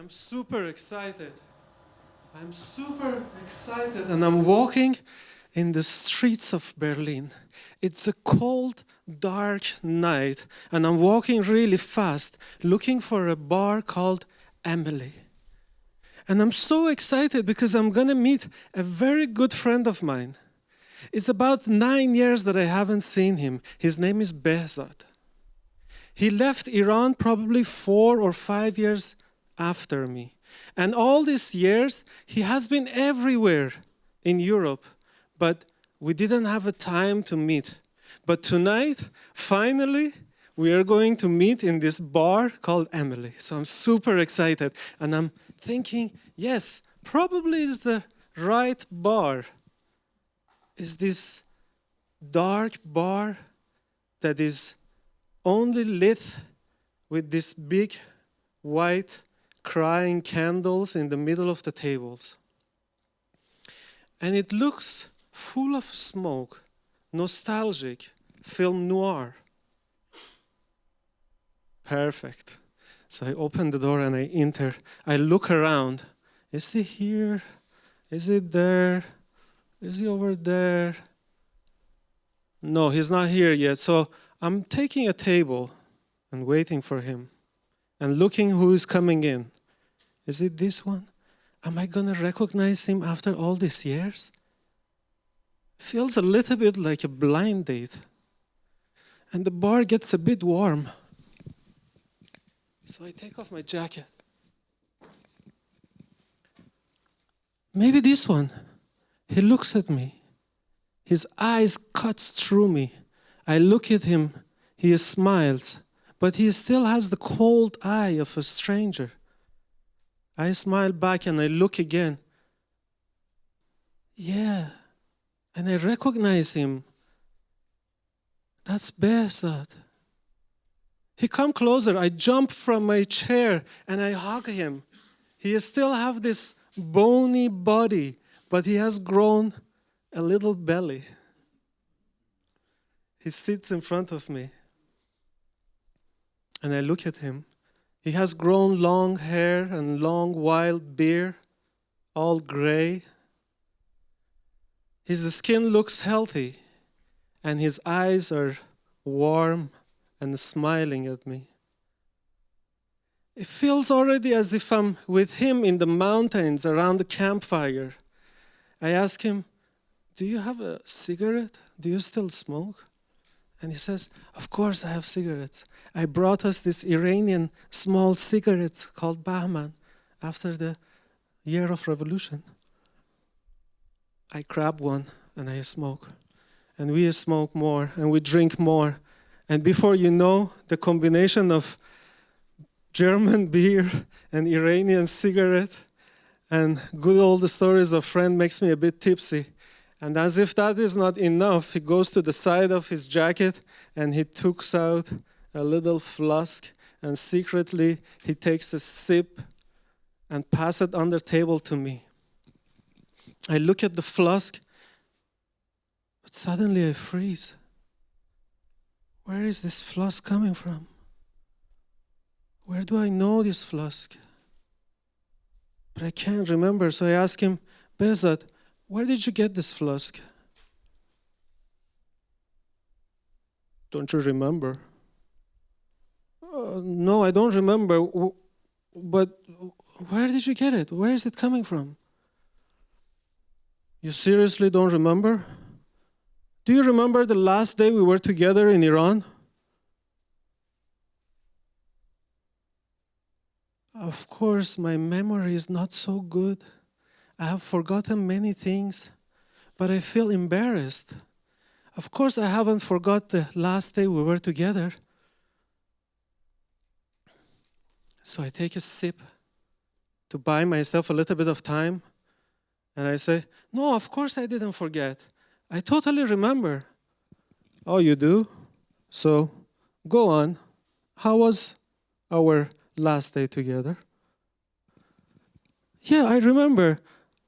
I'm super excited. I'm super excited, and I'm walking in the streets of Berlin. It's a cold, dark night, and I'm walking really fast, looking for a bar called Emily. And I'm so excited because I'm gonna meet a very good friend of mine. It's about 9 years that I haven't seen him. His name is Behzad. He left Iran probably 4 or 5 years after me. And all these years, he has been everywhere in Europe, but we didn't have a time to meet. But tonight, finally, we are going to meet in this bar called Emily. So I'm super excited. And I'm thinking, yes, probably is the right bar. Is this dark bar that is only lit with this big white crying candles in the middle of the tables. And it looks full of smoke, nostalgic, film noir. Perfect. So I open the door and I enter. I look around. Is he here? Is he there? Is he over there? No, he's not here yet. So I'm taking a table and waiting for him and looking who is coming in. Is it this one? Am I going to recognize him after all these years? Feels a little bit like a blind date. And the bar gets a bit warm. So I take off my jacket. Maybe this one. He looks at me. His eyes cuts through me. I look at him. He smiles. But he still has the cold eye of a stranger. I smile back and I look again. Yeah. And I recognize him. That's Behzad. He come closer. I jump from my chair and I hug him. He still have this bony body, but he has grown a little belly. He sits in front of me. And I look at him. He has grown long hair and long wild beard, all gray. His skin looks healthy, and his eyes are warm and smiling at me. It feels already as if I'm with him in the mountains around the campfire. I ask him, do you have a cigarette? Do you still smoke? And he says, of course I have cigarettes. I brought us this Iranian small cigarettes called Bahman after the year of revolution. I grab one and I smoke. And we smoke more and we drink more. And before you know, the combination of German beer and Iranian cigarette and good old stories of friend makes me a bit tipsy. And as if that is not enough, he goes to the side of his jacket and he takes out a little flask and secretly he takes a sip and passes it on the table to me. I look at the flask, but suddenly I freeze. Where is this flask coming from? Where do I know this flask? But I can't remember, so I ask him, Behzad, where did you get this flask? Don't you remember? No, I don't remember. But where did you get it? Where is it coming from? You seriously don't remember? Do you remember the last day we were together in Iran? Of course, my memory is not so good. I have forgotten many things, but I feel embarrassed. Of course, I haven't forgot the last day we were together. So I take a sip to buy myself a little bit of time, and I say, no, of course I didn't forget. I totally remember. Oh, you do? So go on. How was our last day together? Yeah, I remember.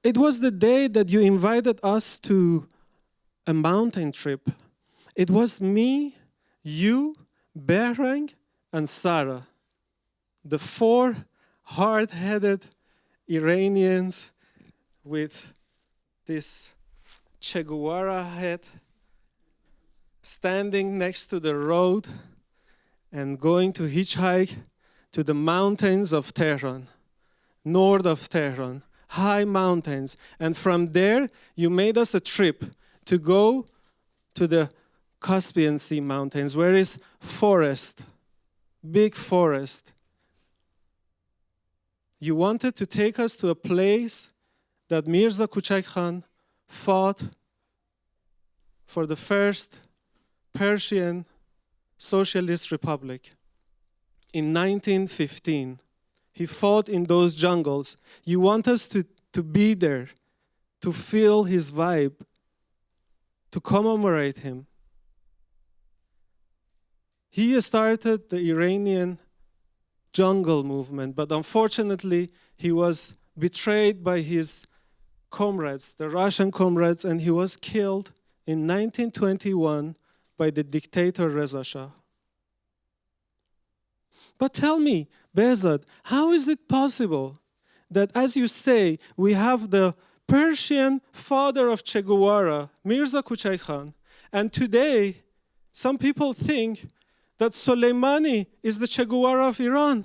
It was the day that you invited us to a mountain trip. It was me, you, Behrang, and Sarah, the 4 hard-headed Iranians with this Che Guevara head standing next to the road and going to hitchhike to the mountains of Tehran, north of Tehran, high mountains. And from there, you made us a trip to go to the Caspian Sea mountains, where is forest, big forest. You wanted to take us to a place that Mirza Kuchak Khan fought for the first Persian Socialist Republic in 1915. He fought in those jungles. You want us to be there, to feel his vibe, to commemorate him. He started the Iranian jungle movement, but unfortunately, he was betrayed by his comrades, the Russian comrades, and he was killed in 1921 by the dictator Reza Shah. But tell me, Behzad, how is it possible that, as you say, we have the Persian father of Che Guevara, Mirza Kuchak Khan, and today some people think that Soleimani is the Che Guevara of Iran?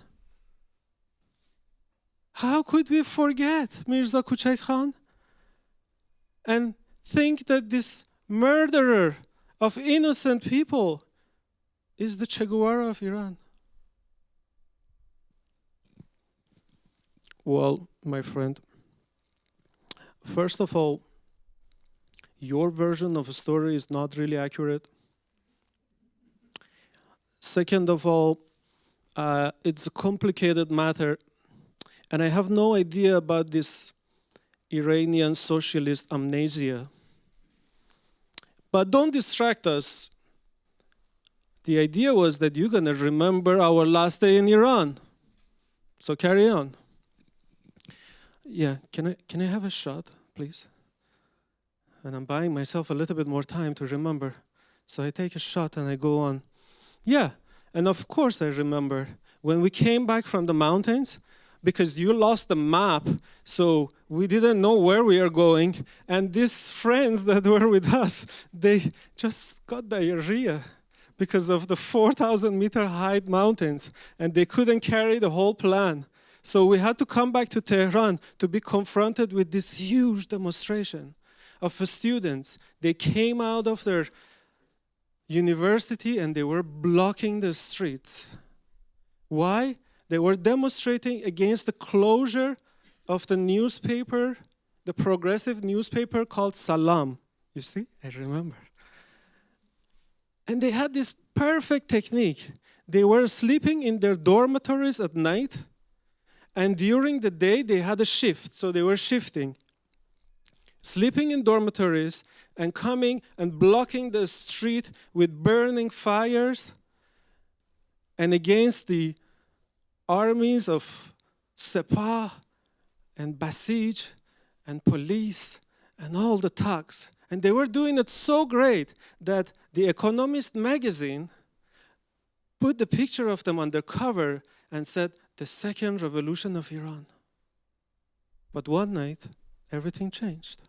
How could we forget Mirza Kuchak Khan and think that this murderer of innocent people is the Che Guevara of Iran? Well, my friend, first of all, your version of a story is not really accurate. Second of all, it's a complicated matter, and I have no idea about this Iranian socialist amnesia. But don't distract us. The idea was that you're going to remember our last day in Iran. So carry on. Yeah, can I have a shot, please? And I'm buying myself a little bit more time to remember. So I take a shot and I go on. Yeah, and of course I remember when we came back from the mountains, because you lost the map, so we didn't know where we are going, and these friends that were with us, they just got diarrhea because of the 4,000-meter high mountains, and they couldn't carry the whole plan. So we had to come back to Tehran to be confronted with this huge demonstration of students. They came out of their university and they were blocking the streets. Why? They were demonstrating against the closure of the newspaper, the progressive newspaper called Salam. You see, I remember. And they had this perfect technique. They were sleeping in their dormitories at night, and during the day they had a shift, so they were shifting. Sleeping in dormitories and coming and blocking the street with burning fires, and against the armies of Sepah and Basij and police and all the thugs. And they were doing it so great that The Economist magazine put the picture of them on their cover and said, "The second revolution of Iran." But one night, everything changed.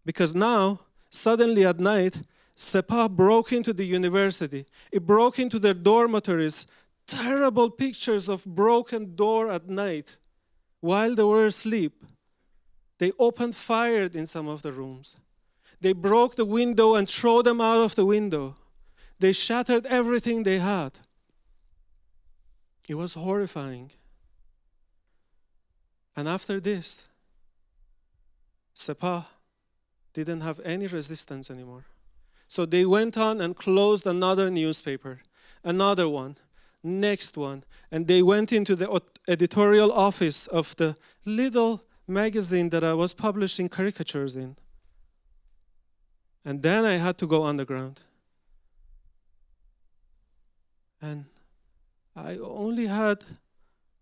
Because now, suddenly at night, Sepah broke into the university. It broke into their dormitories. Terrible pictures of broken door at night while they were asleep. They opened fire in some of the rooms. They broke the window and threw them out of the window. They shattered everything they had. It was horrifying. And after this, Sepah didn't have any resistance anymore. So they went on and closed another newspaper, another one, next one, and they went into the editorial office of the little magazine that I was publishing caricatures in. And then I had to go underground. And I only had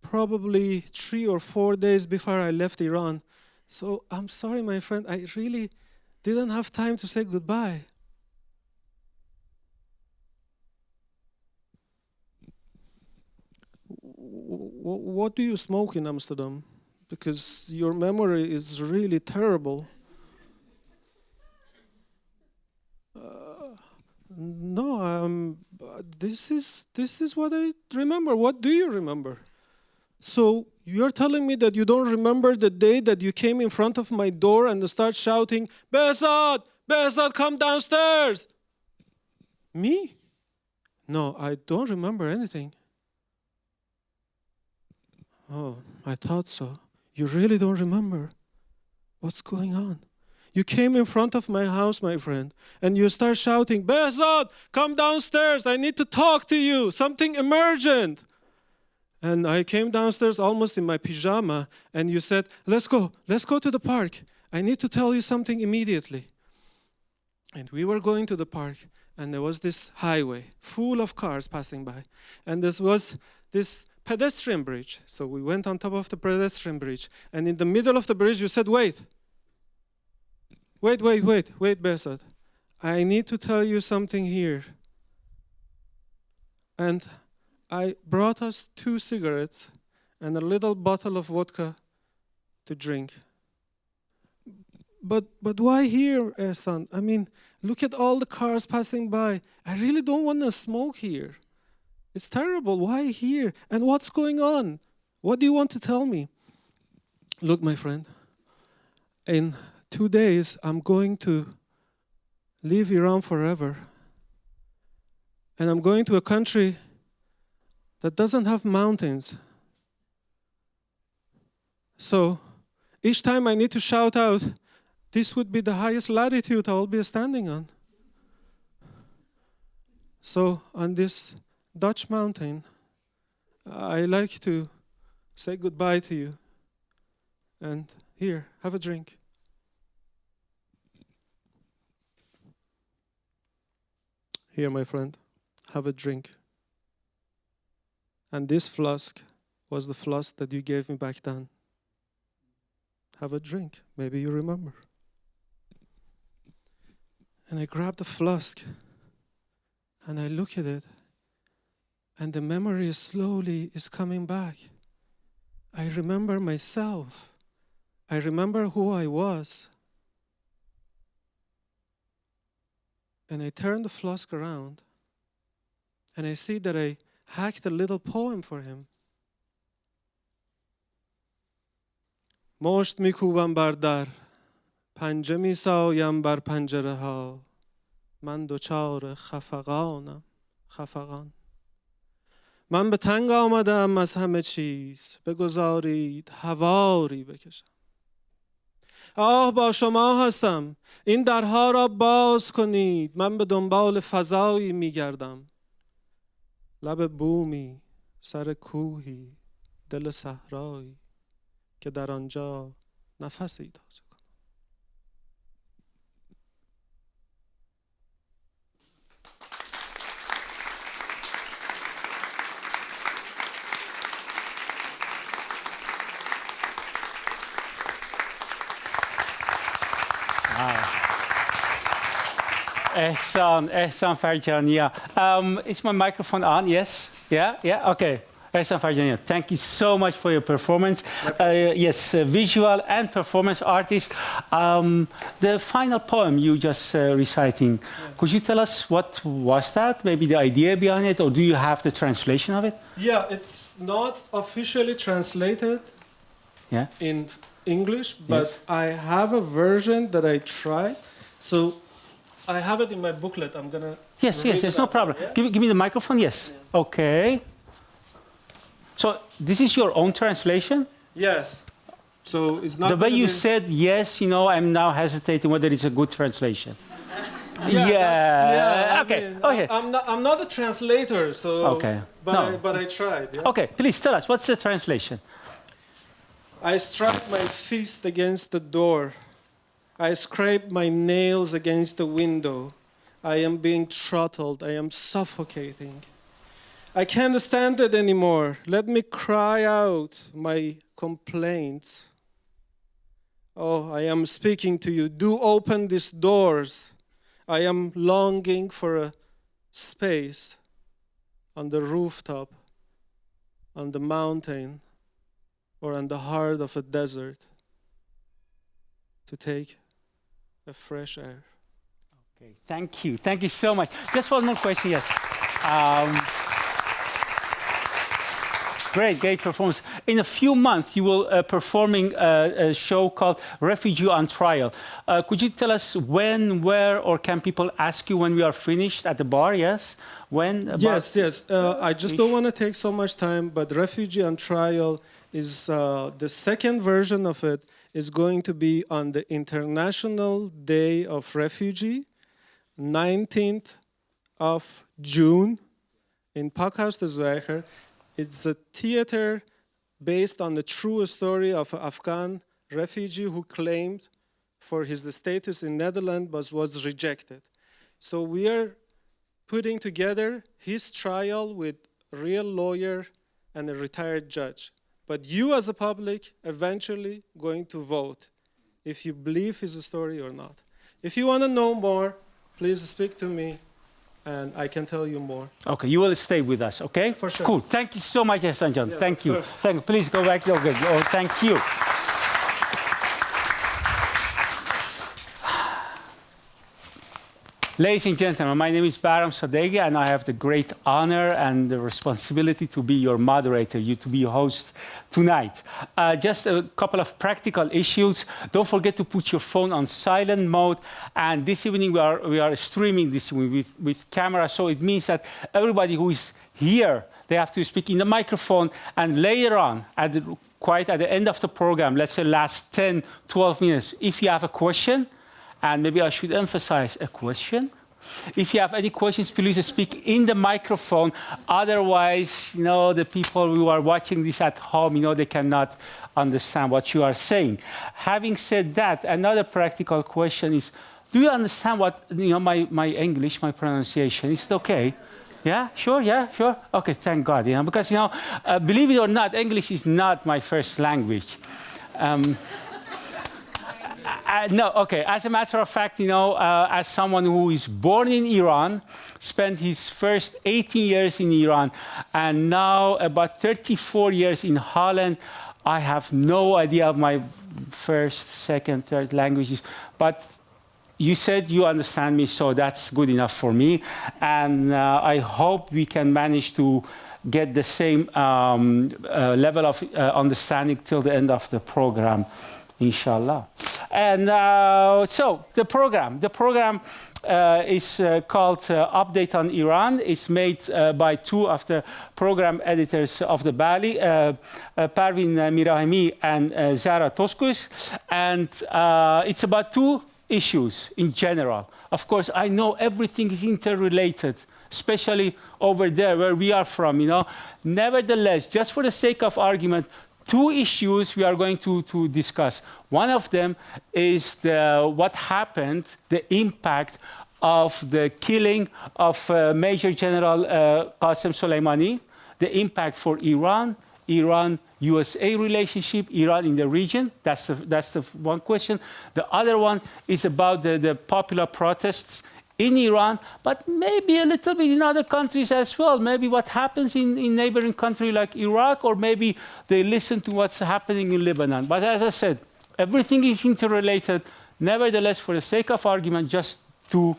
probably 3 or 4 days before I left Iran. So I'm sorry, my friend, I really didn't have time to say goodbye. what do you smoke in Amsterdam? Because your memory is really terrible. No, this is what I remember. What do you remember? So you're telling me that you don't remember the day that you came in front of my door and start shouting, Behzad, Behzad, come downstairs. Me? No, I don't remember anything. Oh, I thought so. You really don't remember? What's going on? You came in front of my house, my friend, and you start shouting, Behzad, come downstairs. I need to talk to you. Something emergent. And I came downstairs almost in my pyjama, and you said, let's go to the park. I need to tell you something immediately. And we were going to the park, and there was this highway full of cars passing by. And there was this pedestrian bridge. So we went on top of the pedestrian bridge. And in the middle of the bridge, you said, wait, Behzad. I need to tell you something here. And I brought us 2 cigarettes and a little bottle of vodka to drink. But why here, Ehsan? I mean, look at all the cars passing by. I really don't want to smoke here. It's terrible. Why here? And what's going on? What do you want to tell me? Look, my friend, in 2 days, I'm going to leave Iran forever. And I'm going to a country that doesn't have mountains. So each time I need to shout out, this would be the highest latitude I will be standing on. So on this Dutch mountain, I like to say goodbye to you. And here, have a drink. Here, my friend, have a drink. And this flask was the flask that you gave me back then. Have a drink. Maybe you remember. And I grabbed the flask and I look at it, and the memory slowly is coming back. I remember myself. I remember who I was. And I turn the flask around and I see that I hacked a little poem for him. مشت میکوبم بر در پنجه میسایم بر پنجره ها من دوچار خفقانم خفقان من به تنگ آمدم از همه چیز بگذارید هواری بکشم آه با شما هستم این درها را باز کنید من به دنبال فضایی میگردم لب بومی سر کوهی دل صحرایی که در آنجا نفسی تازه کنم. Ehsan Fardjadniya. Is my microphone on? Yes? Yeah? Okay. Ehsan Fardjadniya, thank you so much for your performance. Yes, visual and performance artist. The final poem you just reciting, could you tell us what was that? Maybe the idea behind it, or do you have the translation of it? Yeah, it's not officially translated in English, but yes. I have a version that I tried. So I have it in my booklet. I'm gonna. Yes, no problem. Yeah? Give me the microphone. Yes. Yeah. Okay. So this is your own translation? Yes. So it's not. The way you said yes, I'm now hesitating whether it's a good translation. Okay. Okay. I'm not a translator, so. Okay. But I tried. Yeah? Okay. Please tell us what's the translation. I struck my fist against the door. I scraped my nails against the window. I am being throttled. I am suffocating. I can't stand it anymore. Let me cry out my complaints. Oh, I am speaking to you. Do open these doors. I am longing for a space on the rooftop on the mountain or on the heart of a desert to take a fresh air. Okay, thank you. Thank you so much. Just one more question, yes. Great performance. In a few months, you will performing a show called Refugee on Trial. Could you tell us when, where, or can people ask you when we are finished at the bar? Yes? When? Yes. I just don't want to take so much time, but Refugee on Trial is the second version of it is going to be on the International Day of Refugee, 19th of June in Pakhuis de Zwijger. It's a theater based on the true story of an Afghan refugee who claimed for his status in Netherlands but was rejected. So we are putting together his trial with a real lawyer and a retired judge. But you as a public eventually going to vote if you believe his story or not. If you want to know more, please speak to me. And I can tell you more. Okay, you will stay with us, okay? For sure. Cool. Thank you so much, Ehsan Jan. Yes, thank you. Course. Thank you. Please go back. Okay. Oh, thank you. Ladies and gentlemen, my name is Qassem Soleimani, and I have the great honor and the responsibility to be your moderator, to be your host tonight. Just a couple of practical issues. Don't forget to put your phone on silent mode. And this evening we are streaming this evening with camera, so it means that everybody who is here, they have to speak in the microphone. And later on, quite at the end of the program, let's say last 10, 12 minutes, if you have a question, and maybe I should emphasize a question. If you have any questions, please speak in the microphone. Otherwise, the people who are watching this at home, they cannot understand what you are saying. Having said that, another practical question is, do you understand what, my English, my pronunciation? Is it okay? Yeah, sure, yeah, sure. Okay, thank God, because, believe it or not, English is not my first language. No, okay. As a matter of fact, as someone who is born in Iran, spent his first 18 years in Iran, and now about 34 years in Holland, I have no idea of my first, second, third languages. But you said you understand me, so that's good enough for me. And I hope we can manage to get the same level of understanding till the end of the program. Inshallah. And so the program is called Update on Iran. It's made by two of the program editors of the Balie, Parvin Mirahimi and Zara Toskus. And it's about two issues in general. Of course, I know everything is interrelated, especially over there where we are from, Nevertheless, just for the sake of argument, two issues we are going to discuss. One of them is what happened, the impact of the killing of Major General Qassem Soleimani, the impact for Iran-USA relationship, Iran in the region. That's the one question. The other one is about the popular protests in Iran, but maybe a little bit in other countries as well. Maybe what happens in neighboring country like Iraq, or maybe they listen to what's happening in Lebanon. But as I said, everything is interrelated. Nevertheless, for the sake of argument, just two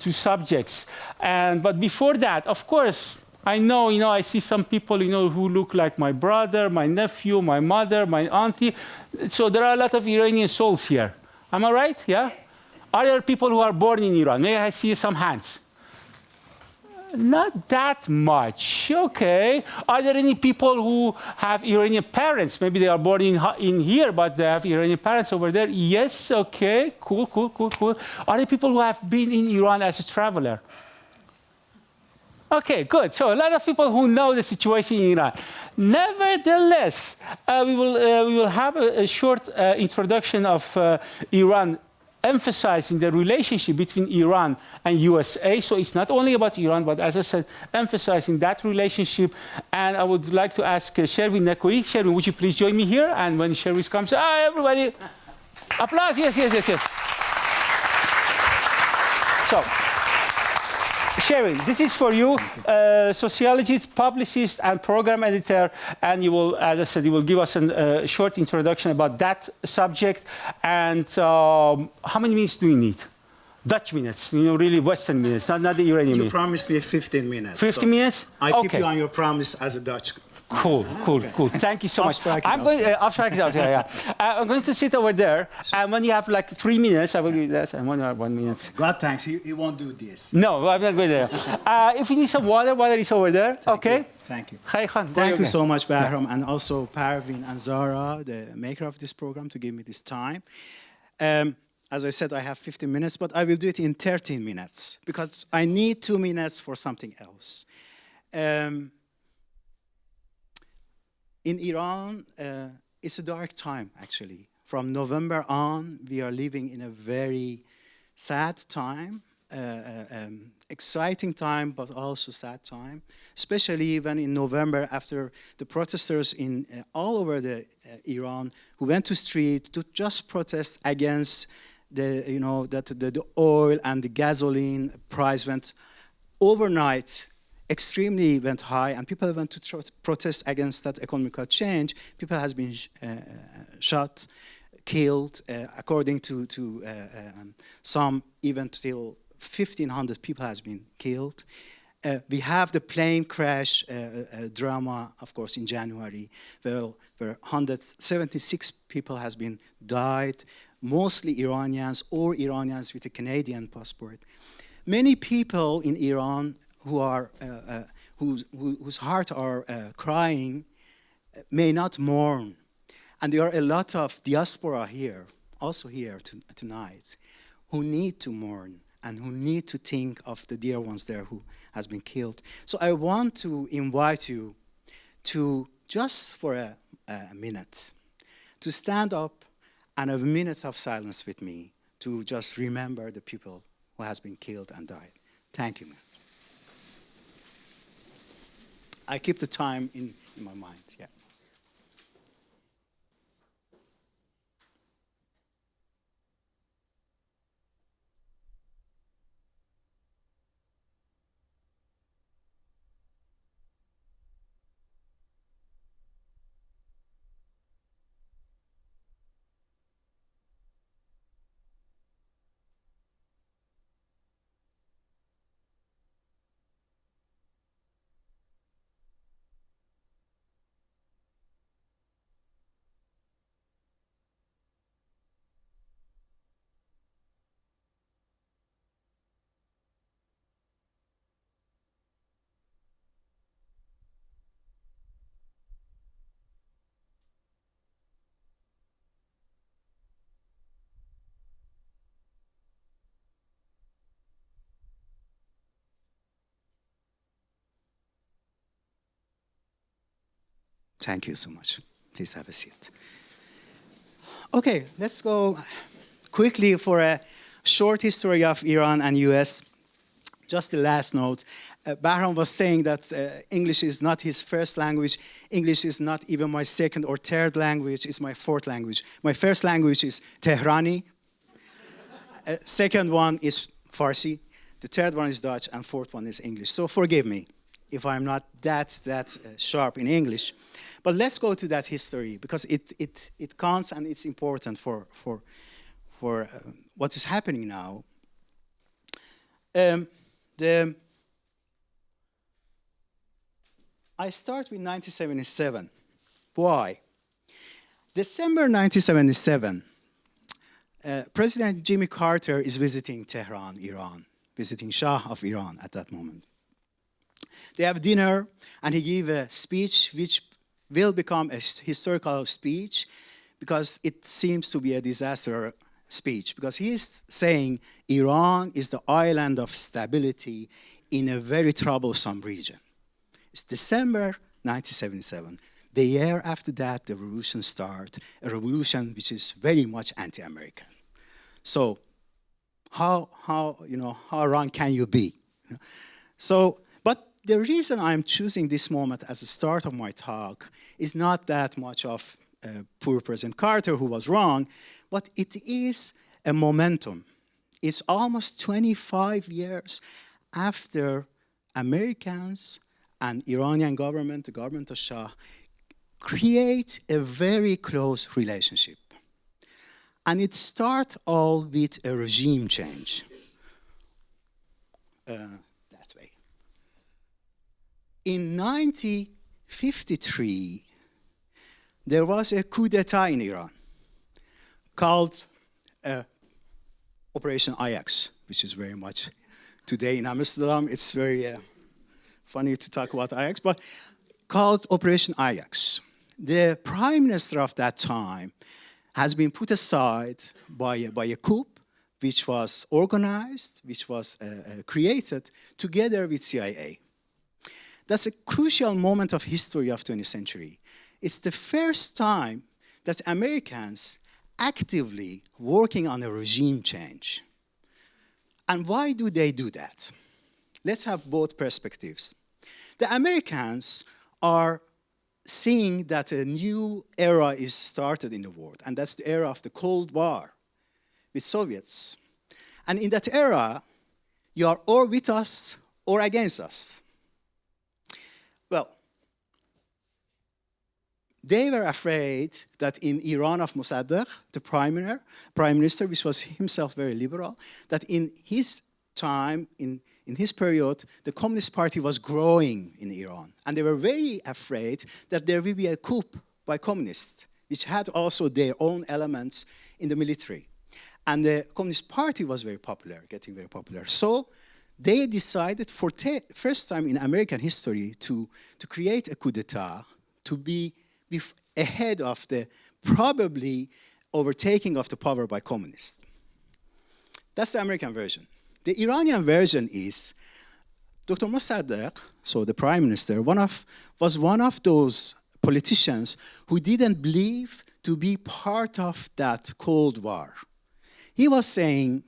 subjects. But before that, of course, I know, I see some people, who look like my brother, my nephew, my mother, my auntie. So there are a lot of Iranian souls here. Am I right? Yeah? Yes. Are there people who are born in Iran? May I see some hands? Not that much. Okay. Are there any people who have Iranian parents? Maybe they are born in here, but they have Iranian parents over there. Yes. Okay. Cool. Are there people who have been in Iran as a traveler? Okay, good. So a lot of people who know the situation in Iran. Nevertheless, we will have a short introduction of Iran, emphasizing the relationship between Iran and USA. So it's not only about Iran, but as I said, emphasizing that relationship. And I would like to ask Sherwin Nekoi. Sherwin, would you please join me here? And when Sherwin comes, everybody, applause. Yes. So Shirin, this is for you, sociology publicist and program editor, and you will, as I said, you will give us a short introduction about that subject. And how many minutes do we need? Dutch minutes, you know, really Western minutes, not the Iranian minutes. You promised me 15 minutes. 15 minutes? I keep you on your promise as a Dutch. Cool. Thank you so much. I'm going. I'm going to sit over there, and when you have like 3 minutes, I will give you that, and when you have 1 minute. God thanks, he won't do this. No, I'm not going there. If you need some water is over there. Okay. Thank you. Thank you so much, Bahram, and also Parvin and Zara, the maker of this program, to give me this time. As I said, I have 15 minutes, but I will do it in 13 minutes because I need 2 minutes for something else. In Iran, it's a dark time, actually. From November on, we are living in a very sad time, exciting time, but also sad time, especially when in November, after the protesters in all over Iran who went to street to just protest against the oil and the gasoline price went overnight, extremely went high, and people went to protest against that economical change. People has been shot, killed, according to some, even till 1,500 people has been killed. We have the plane crash drama, of course, in January, where 176 people has been died, mostly Iranians or Iranians with a Canadian passport. Many people in Iran who are whose heart are crying may not mourn, and there are a lot of diaspora here, also here tonight, who need to mourn and who need to think of the dear ones there who has been killed. So I want to invite you to, just for a minute, to stand up and a minute of silence with me to just remember the people who has been killed and died. Thank you, man. I keep the time in my mind, yeah. Thank you so much. Please have a seat. Okay, let's go quickly for a short history of Iran and US. Just the last note. Bahram was saying that English is not his first language. English is not even my second or third language. It's my fourth language. My first language is Tehrani. Second one is Farsi. The third one is Dutch, and fourth one is English. So forgive me if I'm not that sharp in English. But let's go to that history, because it counts and it's important for what is happening now. I start with 1977. Why? December 1977, President Jimmy Carter is visiting Tehran, Iran, visiting Shah of Iran at that moment. They have dinner, and he gave a speech which will become a historical speech, because it seems to be a disaster speech, because he is saying Iran is the island of stability in a very troublesome region. It's December 1977. The year after that, the revolution starts, a revolution which is very much anti-American. So how wrong can you be? So, but the reason I'm choosing this moment as the start of my talk is not that much of poor President Carter, who was wrong, but it is a momentum. It's almost 25 years after Americans and Iranian government, the government of Shah, create a very close relationship. And it starts all with a regime change. That way. In 1953, there was a coup d'etat in Iran called Operation Ajax, which is very much today in Amsterdam. It's very funny to talk about Ajax, but called Operation Ajax. The prime minister of that time has been put aside by a coup, which was organized, which was created together with CIA. That's a crucial moment of history of 20th century. It's the first time that Americans actively working on a regime change. And why do they do that? Let's have both perspectives. The Americans are seeing that a new era is started in the world, and that's the era of the Cold War with Soviets. And in that era, you are or with us or against us. Well, they were afraid that in Iran of Mossadegh, the prime minister, which was himself very liberal, that in his time, in his period, the Communist Party was growing in Iran. And they were very afraid that there will be a coup by communists, which had also their own elements in the military. And the Communist Party was very popular, getting very popular. So they decided for first time in American history to create a coup d'etat, to be ahead of the probably overtaking of the power by communists. That's the American version. The Iranian version is Dr. Mossadegh, so the prime minister, was one of those politicians who didn't believe to be part of that Cold War. He was saying,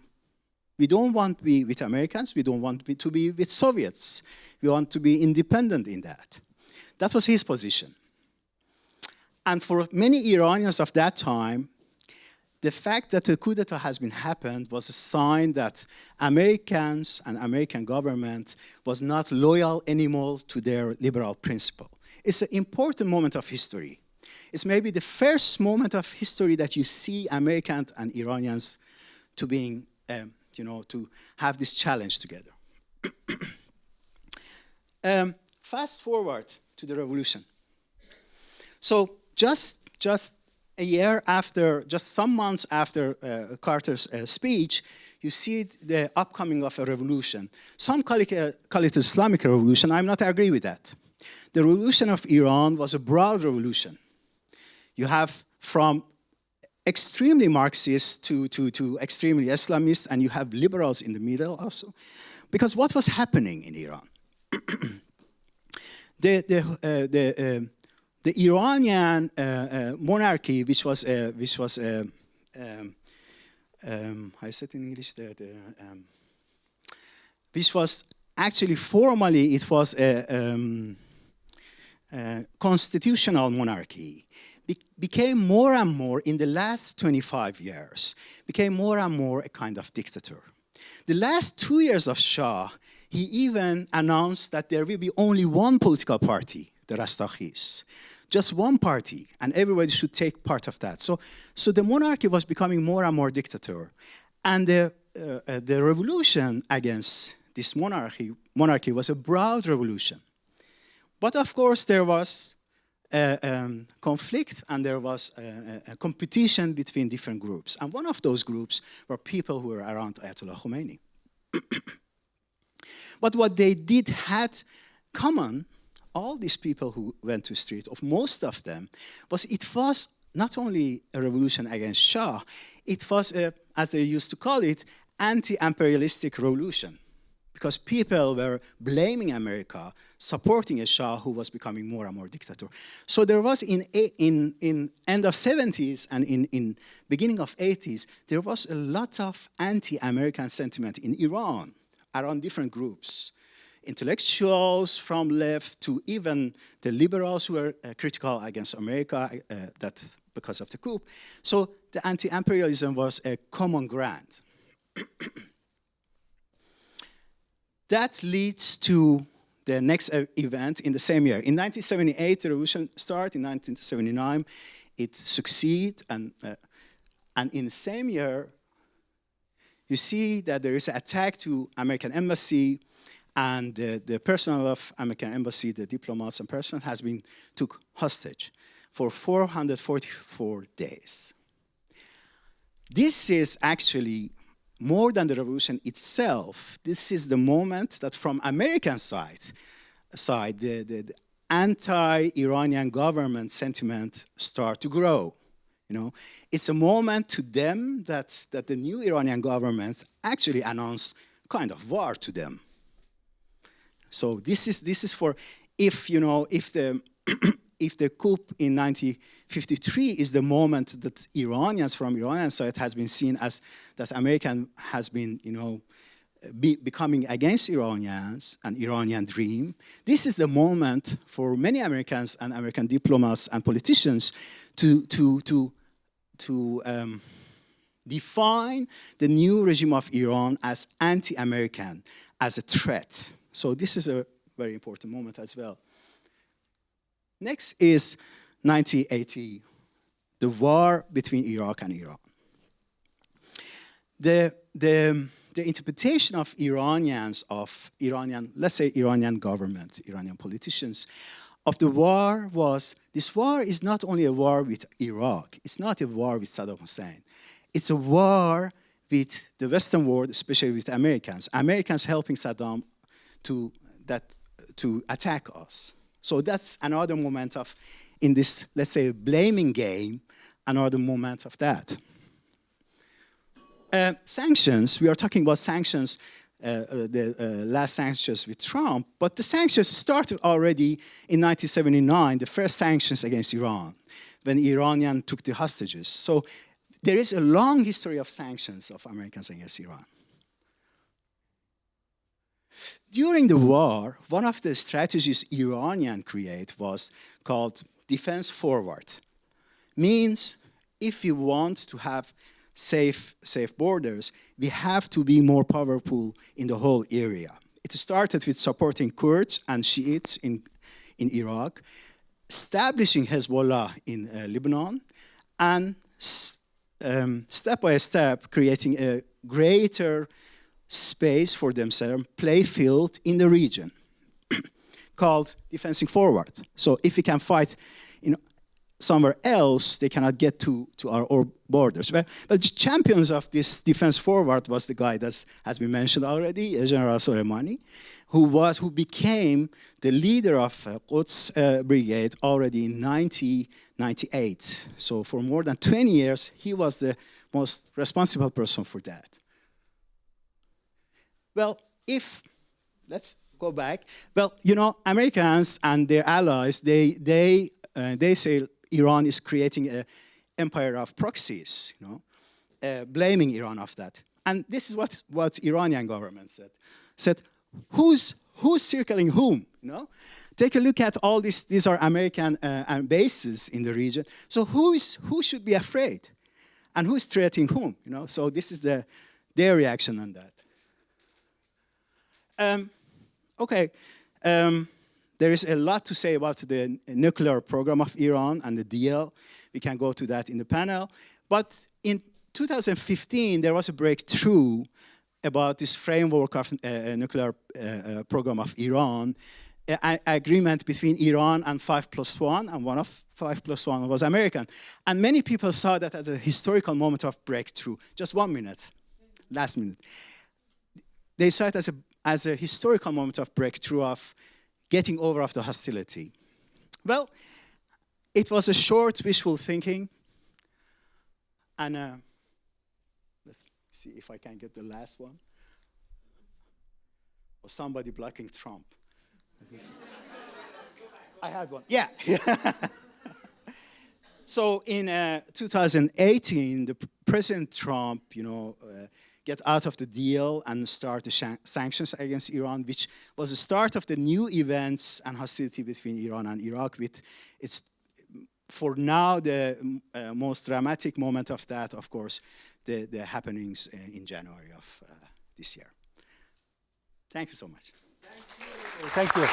we don't want to be with Americans, we don't want to be with Soviets. We want to be independent in that. That was his position. And for many Iranians of that time, the fact that a coup d'etat has been happened was a sign that Americans and American government was not loyal anymore to their liberal principle. It's an important moment of history. It's maybe the first moment of history that you see Americans and Iranians to being, to have this challenge together. Fast forward to the revolution. So just a year after, just some months after Carter's speech, you see the upcoming of a revolution. Some call it Islamic revolution. I'm not agree with that. The revolution of Iran was a broad revolution. You have from extremely Marxist to extremely Islamist, and you have liberals in the middle also. Because what was happening in Iran? The Iranian monarchy, which was I said in English which was actually formally it was a constitutional monarchy, became more and more in the last 25 years, became more and more a kind of dictator. The last 2 years of Shah, he even announced that there will be only one political party, the Rastakhis. Just one party, and everybody should take part of that. So the monarchy was becoming more and more dictator. And the revolution against this monarchy was a broad revolution. But of course, there was conflict and there was a competition between different groups. And one of those groups were people who were around Ayatollah Khamenei. But what they did had common, all these people who went to the street, of most of them, it was not only a revolution against Shah, it was, as they used to call it, anti-imperialistic revolution. Because people were blaming America, supporting a Shah who was becoming more and more dictator. So there was in end of 70s and in beginning of 80s, there was a lot of anti-American sentiment in Iran around different groups. Intellectuals from left to even the liberals who were critical against America that because of the coup. So the anti-imperialism was a common ground. That leads to the next event in the same year. In 1978, the revolution started. In 1979, it succeeded. And in the same year, you see that there is an attack to American embassy, and the personnel of American embassy, the diplomats and personnel, has been took hostage for 444 days. This is actually more than the revolution itself. This is the moment that from American side the anti-Iranian government sentiment start to grow. You know, it's a moment to them that the new Iranian government actually announced kind of war to them. So this is for if the if the coup in 1953 is the moment that Iranians from Iranian side has been seen as that American has been becoming against Iranians, an Iranian dream. This is the moment for many Americans and American diplomats and politicians to define the new regime of Iran as anti-American, as a threat. So this is a very important moment as well. Next is 1980, the war between Iraq and Iran. The interpretation of Iranians, of Iranian, let's say Iranian government, Iranian politicians, of the war was, this war is not only a war with Iraq, it's not a war with Saddam Hussein. It's a war with the Western world, especially with Americans. Americans helping Saddam to attack us. So that's another moment of, in this, let's say, blaming game, another moment of that. Sanctions, we are talking about sanctions, the last sanctions with Trump, but the sanctions started already in 1979, the first sanctions against Iran, when Iranian took the hostages. So there is a long history of sanctions of Americans against Iran. During the war, one of the strategies Iranian create was called defense forward. Means if you want to have safe borders, we have to be more powerful in the whole area. It started with supporting Kurds and Shiites in Iraq, establishing Hezbollah in Lebanon, and step by step creating a greater space for themselves, play field in the region, called defending forward. So if we can fight somewhere else, they cannot get to our borders. But the champions of this defense forward was the guy that has been mentioned already, General Soleimani, who became the leader of Quds Brigade already in 1998. So for more than 20 years, he was the most responsible person for that. Well, let's go back. Well, Americans and their allies, they say Iran is creating an empire of proxies, blaming Iran of that. And this is what Iranian government said. Who's circling whom? Take a look at all this. These are American bases in the region. So who should be afraid, and who's threatening whom? So this is their reaction on that. There is a lot to say about the nuclear program of Iran and the deal. We can go to that in the panel. But in 2015, there was a breakthrough about this framework of nuclear program of Iran, an agreement between Iran and 5+1, and one of 5+1 was American. And many people saw that as a historical moment of breakthrough. Just 1 minute, last minute. They saw it as a historical moment of breakthrough of getting over of the hostility. Well, it was a short wishful thinking. And let's see if I can get the last one. Or somebody blocking Trump. Let me see. I had one. Yeah. So in 2018, the President Trump, get out of the deal and start the sanctions against Iran, which was the start of the new events and hostility between Iran and Iraq. It's for now the most dramatic moment of that, of course, the happenings in January of this year. Thank you so much. Thank you.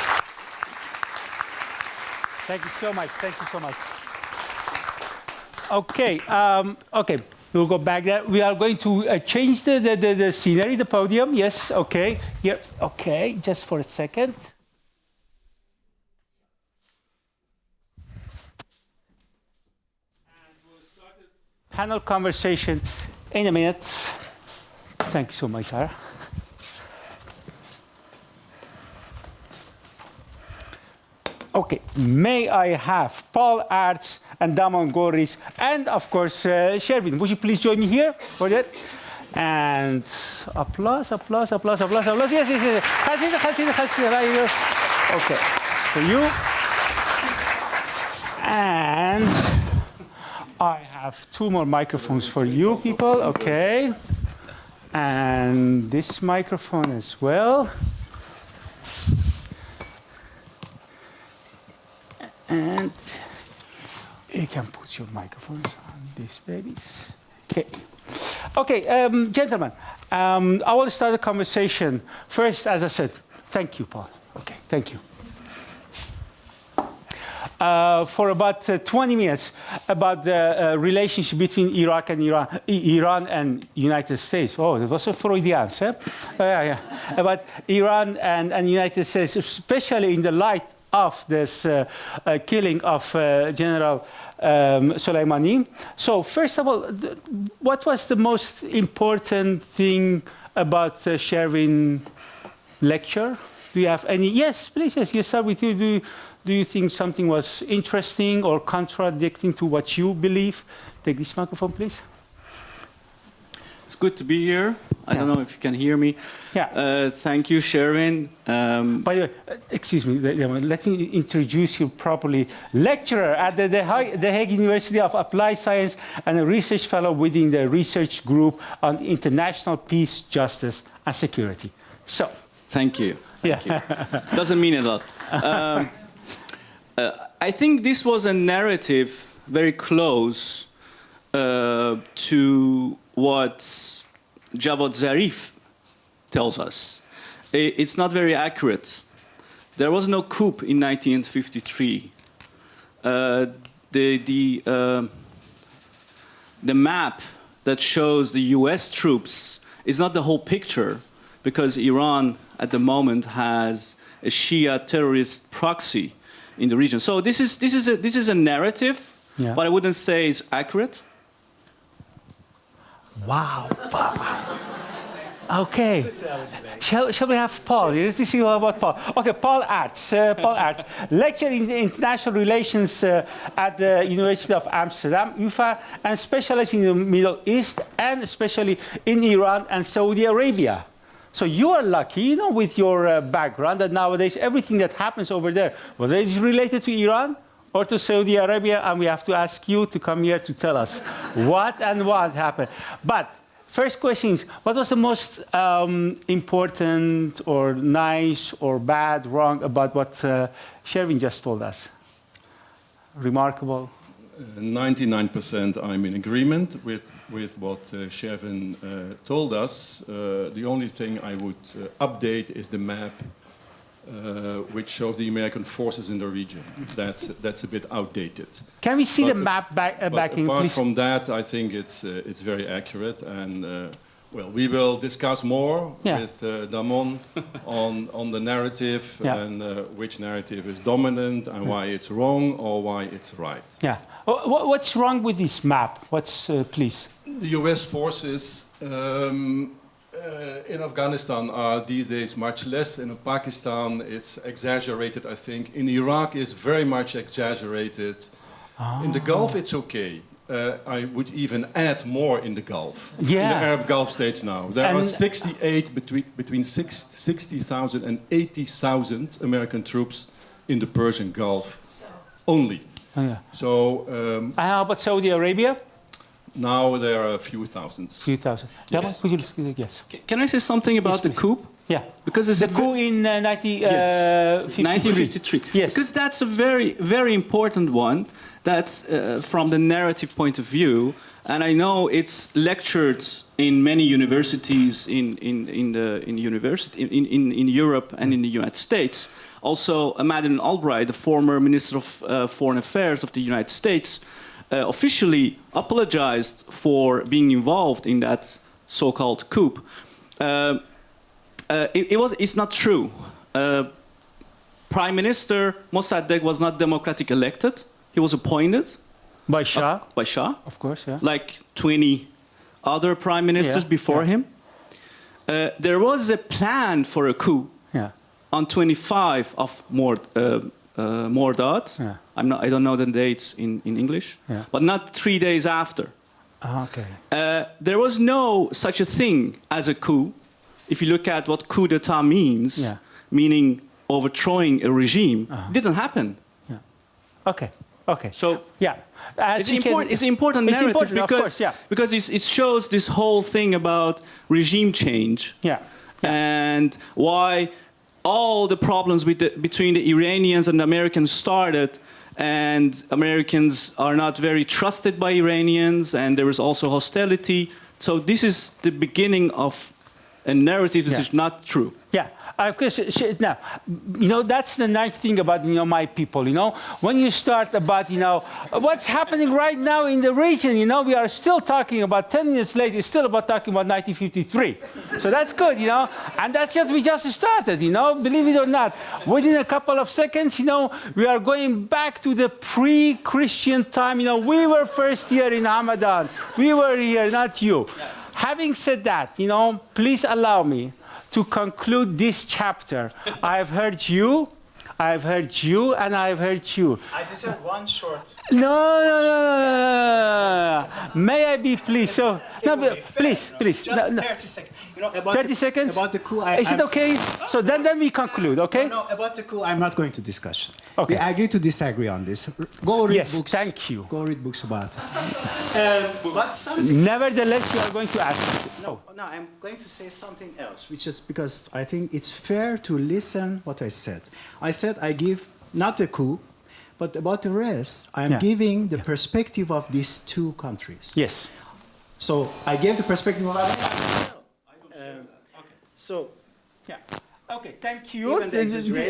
Thank you so much. Thank you so much. Okay. Okay. We'll go back there. We are going to change the scenery, the podium. Yes. Okay. Here. Okay. Just for a second. And we'll start the panel conversation in a minute. Thank you so much, Sarah. Okay, may I have Paul Aerts and Damon Golriz, and of course, Shirin. Would you please join me here for that? And applause, applause, applause, applause, applause. Yes, yes, yes. Okay, for you. And I have 2 more microphones for you people, okay. And this microphone as well. And you can put your microphones on these babies. Okay. Okay, gentlemen, I will start the conversation. First, as I said, thank you, Paul. Okay, thank you. For about 20 minutes about the relationship between Iraq and Iran and United States. Oh, that was a Freudian, eh? Yeah. About Iran and United States, especially in the light of this killing of General Soleimani. So first of all, what was the most important thing about Shirin lecture? Do you have any? Yes, please, yes, you start with you. Do you think something was interesting or contradicting to what you believe? Take this microphone, please. It's good to be here. I don't know if you can hear me. Yeah. Thank you, Shirin. By the way, excuse me, let me introduce you properly. Lecturer at the Hague University of Applied Science and a research fellow within the research group on international peace, justice, and security. So. Thank you. Thank you. Doesn't mean a lot. I think this was a narrative very close to what Javad Zarif tells us. It's not very accurate. There was no coup in 1953. The map that shows the US troops is not the whole picture, because Iran at the moment has a Shia terrorist proxy in the region. So this is a narrative, yeah, but I wouldn't say it's accurate. Wow. Okay. Shall we have Paul? Let's see about Paul. Okay, Paul Aerts. Paul Aerts, lecturer in international relations at the University of Amsterdam, UvA, and specialist in the Middle East, and especially in Iran and Saudi Arabia. So you are lucky, you know, with your background, that nowadays everything that happens over there, whether it's related to Iran or to Saudi Arabia, and we have to ask you to come here to tell us what happened. But first question is, what was the most important or nice or bad, wrong about what Shirin just told us? Remarkable. 99% I'm in agreement with what Shirin told us. The only thing I would update is the map which shows the American forces in the region. That's a bit outdated. Can we see the map backing, apart please? from that, I think it's very accurate, and well, we will discuss more with Damon on the narrative and which narrative is dominant and why it's wrong or why it's right. Yeah. What's wrong with this map? Please? The U.S. forces in Afghanistan are these days much less. In Pakistan, it's exaggerated, I think. In Iraq, it's very much exaggerated. In the Gulf, it's okay. I would even add more in the Gulf, in the Arab Gulf states now. There are 68, between 60,000 and 80,000 American troops in the Persian Gulf only. Oh, yeah. So, how about Saudi Arabia? Now there are a few thousands. Few thousand. Yes. Could you yes? Can I say something about the coup? Yeah. Because it's the coup in 1953. Yes. Because that's a very, very important one. That's from the narrative point of view. And I know it's lectured in many universities in Europe and in the United States. Also, Madeleine Albright, the former Minister of Foreign Affairs of the United States, officially apologized for being involved in that so-called coup. It's not true. Prime Minister Mossadegh was not democratically elected. He was appointed by Shah. By Shah, of course, yeah. Like 20 other prime ministers before him. There was a plan for a coup on 25 of Mordad. Yeah. I don't know the dates in English, but not 3 days after. Okay. There was no such a thing as a coup. If you look at what coup d'etat means, meaning overthrowing a regime, didn't happen. Yeah. Okay. Okay. So it's an important narrative because it shows this whole thing about regime change and why all the problems between the Iranians and the Americans started, and Americans are not very trusted by Iranians, and there is also hostility. So this is the beginning of a narrative that is not true. Yeah, of course. Now, that's the nice thing about, my people, when you start about, what's happening right now in the region, we are still talking about 10 years later, it's still about talking about 1953. So that's good, and that's just, we just started, believe it or not. Within a couple of seconds, we are going back to the pre-Christian time, we were first here in Hamadan. We were here, not you. Having said that, please allow me to conclude this chapter. I've heard you, and I've heard you. I deserve one short. No. May I be pleased? So, please. Just 30 seconds. About 30 seconds? About the coup, is it okay? So then we conclude, okay? No, about the coup, I'm not going to discuss. Okay. We agree to disagree on this. Go read books. Thank you. Go read books about it. But something. Nevertheless, you are going to ask. No, I'm going to say something else, which is because I think it's fair to listen what I said. I said I give not the coup, but about the rest, I'm giving the perspective of these two countries. Yes. So I gave the perspective of Okay, thank you.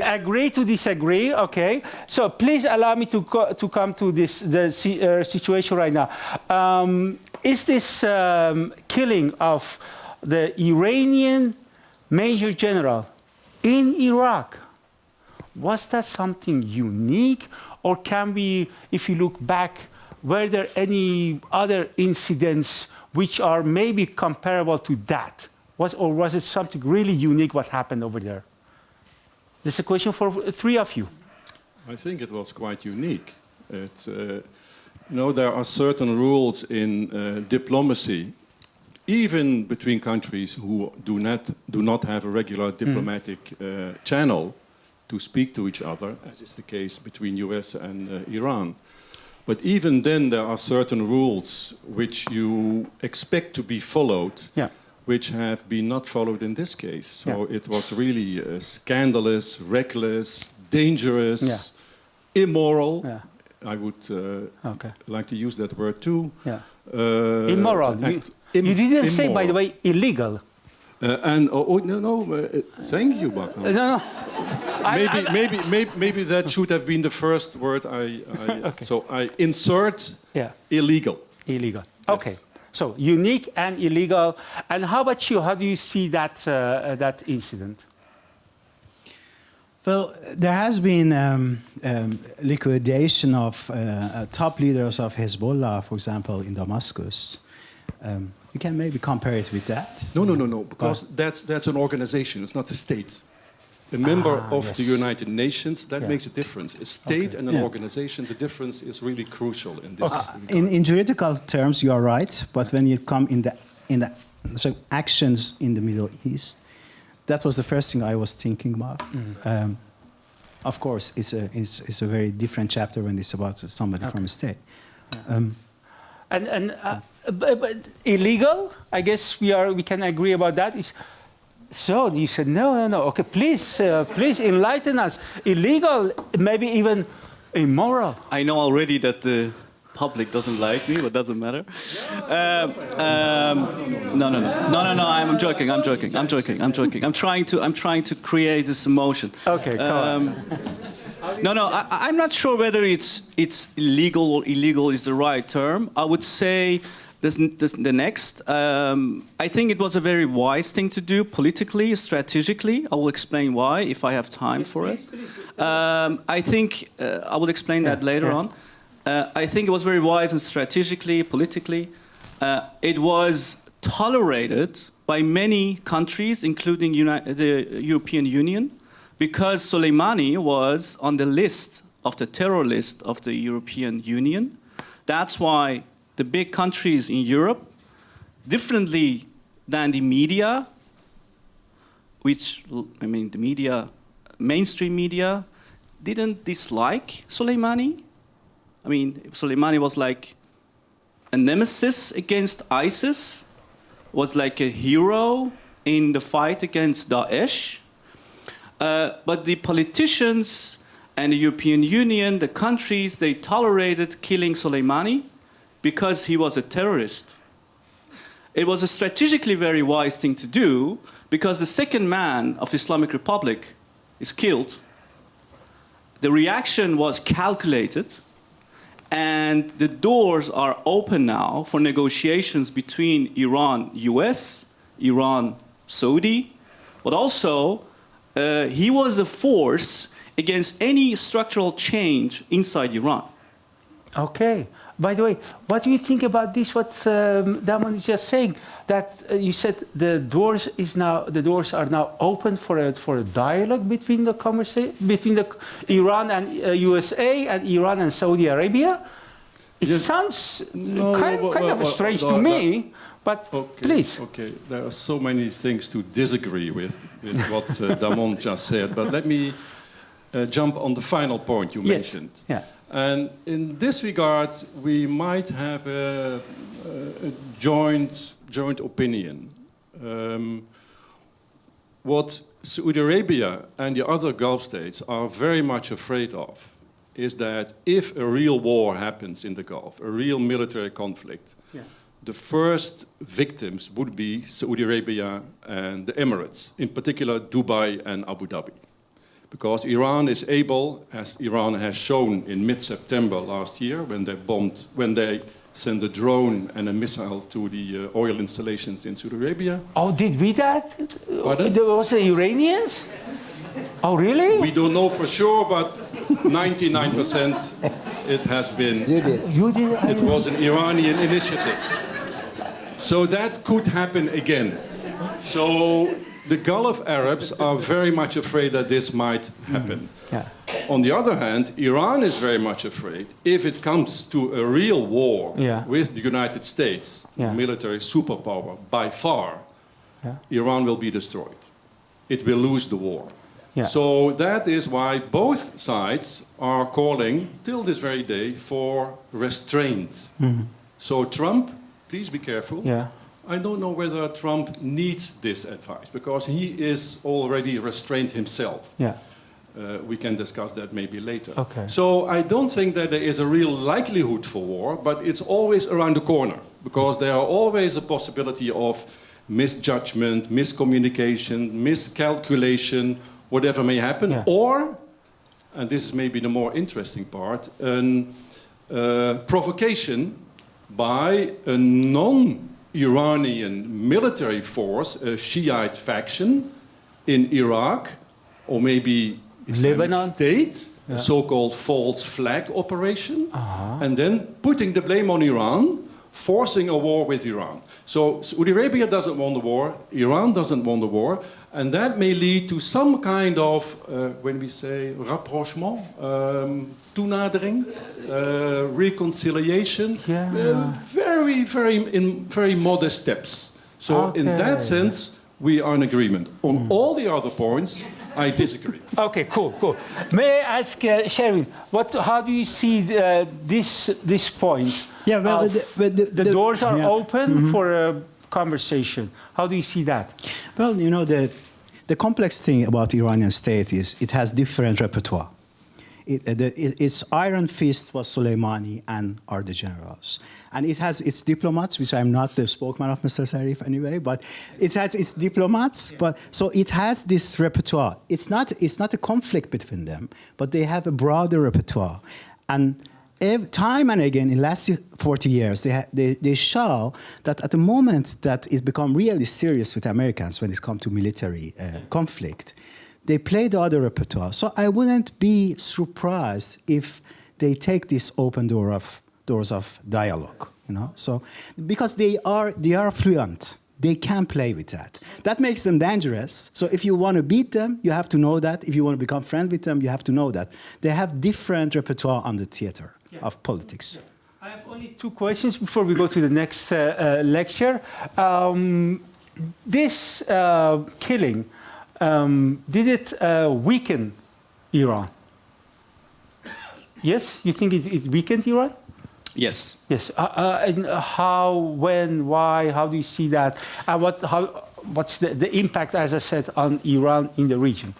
Agree to disagree. Okay. So please allow me to come to the situation right now. Is this killing of the Iranian major general in Iraq, was that something unique, or can we, if you look back, were there any other incidents which are maybe comparable to that? Or was it something really unique what happened over there? This is a question for three of you. I think it was quite unique. There are certain rules in diplomacy, even between countries who do not have a regular diplomatic channel to speak to each other, as is the case between US and Iran. But even then, there are certain rules which you expect to be followed, which have been not followed in this case. So it was really scandalous, reckless, dangerous, immoral. I would like to use that word too. Immoral. You didn't say, by the way, illegal. Thank you, Bakr. Maybe that should have been the first word So I insert illegal. Illegal. Okay. Yes. So unique and illegal. And how about you? How do you see that incident? Well, there has been liquidation of top leaders of Hezbollah, for example, in Damascus. You can maybe compare it with that. No, because that's an organization. It's not a state. A member of the United Nations, that makes a difference. A state and an organization, the difference is really crucial in this. In juridical terms, you are right. But when you come in the actions in the Middle East, that was the first thing I was thinking about. Of course, it's a very different chapter when it's about somebody from a state. But illegal, I guess we can agree about that. So you said, no. Okay, please enlighten us. Illegal, maybe even immoral. I know already that the public doesn't like me, but doesn't matter. No. I'm joking. I'm trying to create this emotion. Okay, come on. I'm not sure whether it's illegal or illegal is the right term. I would say the next. I think it was a very wise thing to do politically, strategically. I will explain why if I have time for it. I think I will explain that later on. I think it was very wise and strategically, politically. It was tolerated by many countries, including the European Union, because Soleimani was on the list of the terror list of the European Union. That's why the big countries in Europe, differently than the media, the media, mainstream media, didn't dislike Soleimani. Soleimani was like a nemesis against ISIS, was like a hero in the fight against Daesh. But the politicians and the European Union, the countries, they tolerated killing Soleimani because he was a terrorist. It was a strategically very wise thing to do because the second man of Islamic Republic is killed. The reaction was calculated, and the doors are open now for negotiations between Iran, US, Iran, Saudi, but also he was a force against any structural change inside Iran. Okay. By the way, what do you think about this? What Damon is just saying, that you said the doors are now open for a dialogue between the Iran and USA and Iran and Saudi Arabia. It sounds kind of strange to me. But okay, please. Okay, there are so many things to disagree with what Damon just said. But let me jump on the final point you mentioned. Yeah. And in this regard, we might have a joint opinion. What Saudi Arabia and the other Gulf states are very much afraid of is that if a real war happens in the Gulf, a real military conflict, the first victims would be Saudi Arabia and the Emirates, in particular Dubai and Abu Dhabi. Because Iran is able, as Iran has shown in mid-September last year, when they sent a drone and a missile to the oil installations in Saudi Arabia. Oh, did we that? Pardon? There was the Iranians? Oh, really? We don't know for sure, but 99% it has been. You did? It was an Iranian initiative. So that could happen again. So the Gulf Arabs are very much afraid that this might happen. Yeah. On the other hand, Iran is very much afraid if it comes to a real war with the United States, military superpower, by far, Iran will be destroyed. It will lose the war. Yeah. So that is why both sides are calling, till this very day, for restraint. So Trump, please be careful. Yeah. I don't know whether Trump needs this advice, because he is already restrained himself. Yeah. We can discuss that maybe later. Okay. So I don't think that there is a real likelihood for war, but it's always around the corner, because there are always a possibility of misjudgment, miscommunication, miscalculation, whatever may happen, or, and this is maybe the more interesting part, provocation by a non-Iranian military force, a Shiite faction in Iraq, or maybe Islamic State, a so-called false flag operation, and then putting the blame on Iran, forcing a war with Iran. So Saudi Arabia doesn't want the war, Iran doesn't want the war, and that may lead to some kind of, when we say rapprochement, toenadering, reconciliation, very modest steps. So in that sense, we are in agreement. On all the other points, I disagree. Okay, cool. May I ask Shirin, how do you see this point? Yeah, well, the doors are open for conversation. How do you see that? Well, you know, the complex thing about the Iranian state is it has different repertoire. Its iron fist was Soleimani and are the generals. And it has its diplomats, which I'm not the spokesman of Mr. Zarif anyway, but it has its diplomats. But so it has this repertoire. It's not a conflict between them, but they have a broader repertoire. And time and again, in the last 40 years, they show that at the moment that it become really serious with Americans when it comes to military conflict, they play the other repertoire. So I wouldn't be surprised if they take this open doors of dialogue, you know. So because they are fluent, they can play with that. That makes them dangerous. So if you want to beat them, you have to know that. If you want to become friends with them, you have to know that. They have different repertoire on the theater of politics. Yeah. I have only 2 questions before we go to the next lecture. This killing, did it weaken Iran? Yes? You think it weakened Iran? Yes. Yes. And how, when, why, how do you see that? And what's the impact, as I said, on Iran in the region?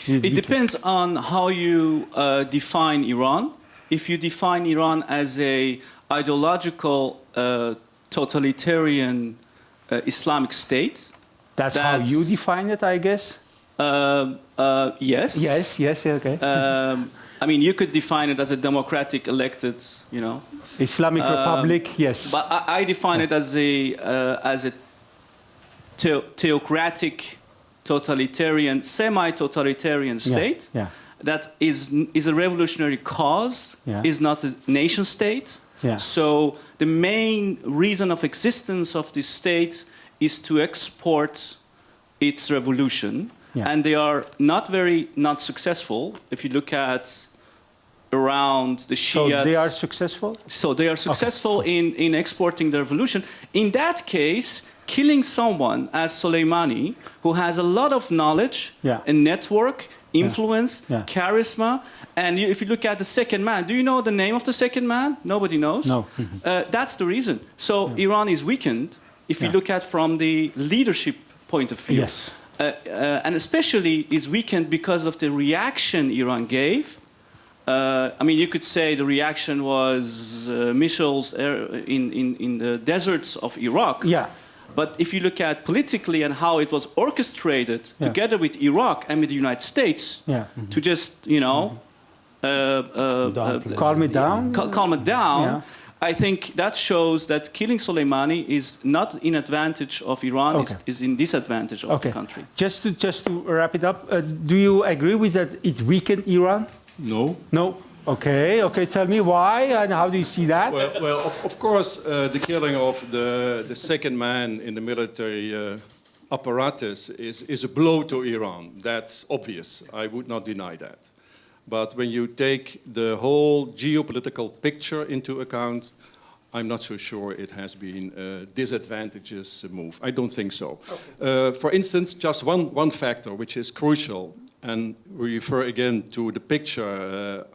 It depends on how you define Iran. If you define Iran as a ideological, totalitarian Islamic state, that's how you define it, I guess? Yes. Yes, okay. I mean, you could define it as a democratic elected, you know. Islamic Republic, yes. But I define it as a theocratic, totalitarian, semi-totalitarian state that is a revolutionary cause, is not a nation state. Yeah. So the main reason of existence of this state is to export its revolution. Yeah. And they are not successful. If you look at around the Shiites. So they are successful? So they are successful in exporting the revolution. In that case, killing someone as Soleimani, who has a lot of knowledge, a network, influence, charisma, and if you look at the second man, do you know the name of the second man? Nobody knows. No. That's the reason. So Iran is weakened if you look at from the leadership point of view. Yes. And especially is weakened because of the reaction Iran gave. I mean, you could say the reaction was missiles in the deserts of Iraq. Yeah. But if you look at politically and how it was orchestrated together with Iraq and with the United States to just, you know, calm it down. Calm it down. I think that shows that killing Soleimani is not in advantage of Iran, is in disadvantage of the country. Just to wrap it up, do you agree with that it weakened Iran? No. No? Okay, tell me why and how do you see that? Well, of course, the killing of the second man in the military apparatus is a blow to Iran. That's obvious. I would not deny that. But when you take the whole geopolitical picture into account, I'm not so sure it has been a disadvantageous move. I don't think so. Okay. For instance, just one factor which is crucial, and we refer again to the picture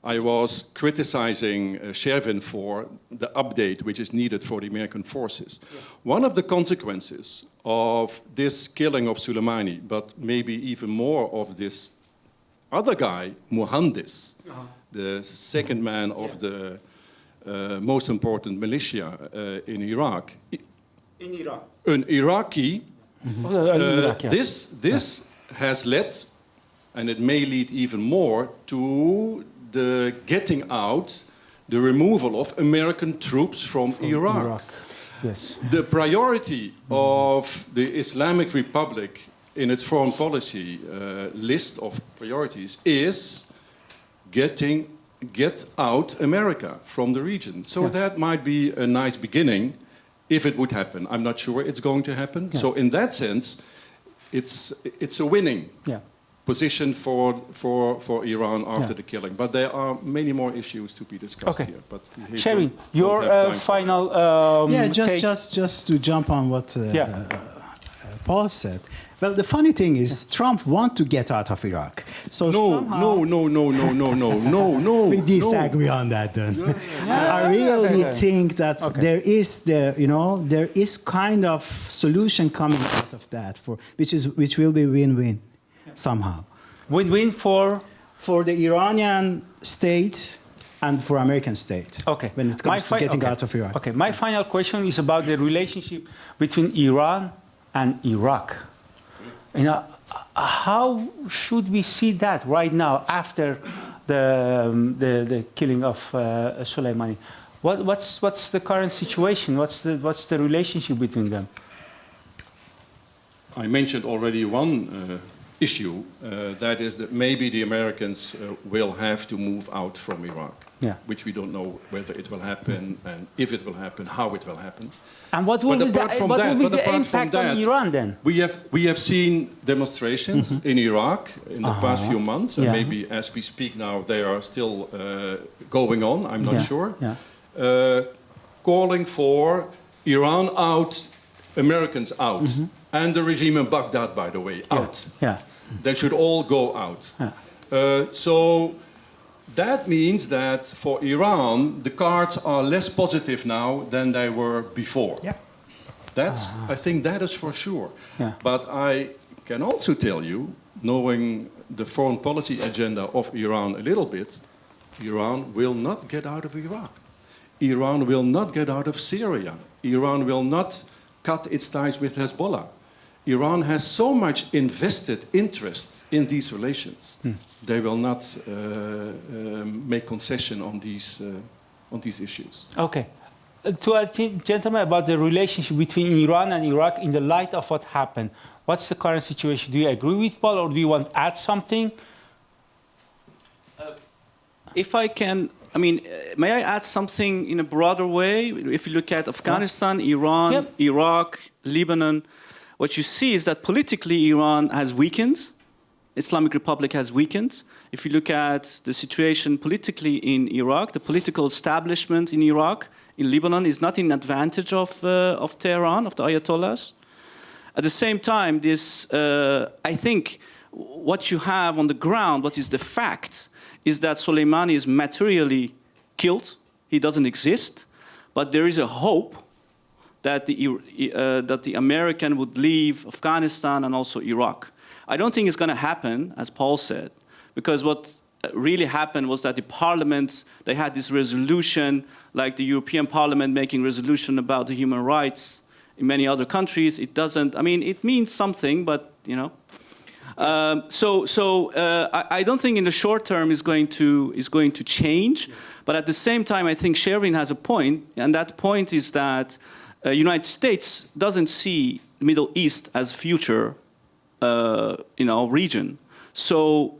I was criticizing Shervin for the update which is needed for the American forces. Yeah. One of the consequences of this killing of Soleimani, but maybe even more of this other guy, Muhandis, the second man of the most important militia in Iraq. In Iraq. An Iraqi. This has led, and it may lead even more, to the getting out, the removal of American troops from Iraq. Yes. The priority of the Islamic Republic in its foreign policy list of priorities is get out America from the region. So that might be a nice beginning if it would happen. I'm not sure it's going to happen. Yeah. So in that sense, it's a winning position for Iran after the killing. But there are many more issues to be discussed here. But Shirin, your final just to jump on what Paul said. Well, the funny thing is, Trump wants to get out of Iraq. So No. we disagree on that. Then I really think that there is there is kind of solution coming out of that which will be win-win somehow. Win-win for the Iranian state and for American state. Okay. When it comes to getting out of Iraq. Okay. My final question is about the relationship between Iran and Iraq. How should we see that right now after the killing of Soleimani? What's the current situation? What's the relationship between them? I mentioned already one issue, that is that maybe the Americans will have to move out from Iraq, which we don't know whether it will happen, and if it will happen, how it will happen. And what will be the impact on Iran then? We have seen demonstrations in Iraq in the past few months, and maybe as we speak now they are still going on, I'm not sure, calling for Iran out, Americans out, and the regime in Baghdad, by the way, out. They should all go out. So that means that for Iran, the cards are less positive now than they were before. I think that is for sure. But I can also tell you, knowing the foreign policy agenda of Iran a little bit, Iran will not get out of Iraq. Iran will not get out of Syria. Iran will not cut its ties with Hezbollah. Iran has so much invested interests in these relations. They will not make concession on these issues. Okay. To our gentlemen, about the relationship between Iran and Iraq in the light of what happened. What's the current situation? Do you agree with Paul, or do you want to add something? If I can, may I add something in a broader way? If you look at Afghanistan, Iran, Iraq, Lebanon, what you see is that politically Iran has weakened. Islamic Republic has weakened. If you look at the situation politically in Iraq, the political establishment in Iraq, in Lebanon, is not in advantage of Tehran, of the Ayatollahs. At the same time, I think what you have on the ground, what is the fact, is that Soleimani is materially killed. He doesn't exist. But there is a hope that the American would leave Afghanistan and also Iraq. I don't think it's going to happen, as Paul said, because what really happened was that the parliament, they had this resolution, like the European Parliament making resolution about the human rights in many other countries. It doesn't, it means something, but, I don't think in the short term is going to change. But at the same time, I think Shirin has a point, and that point is that United States doesn't see the Middle East as future, region. So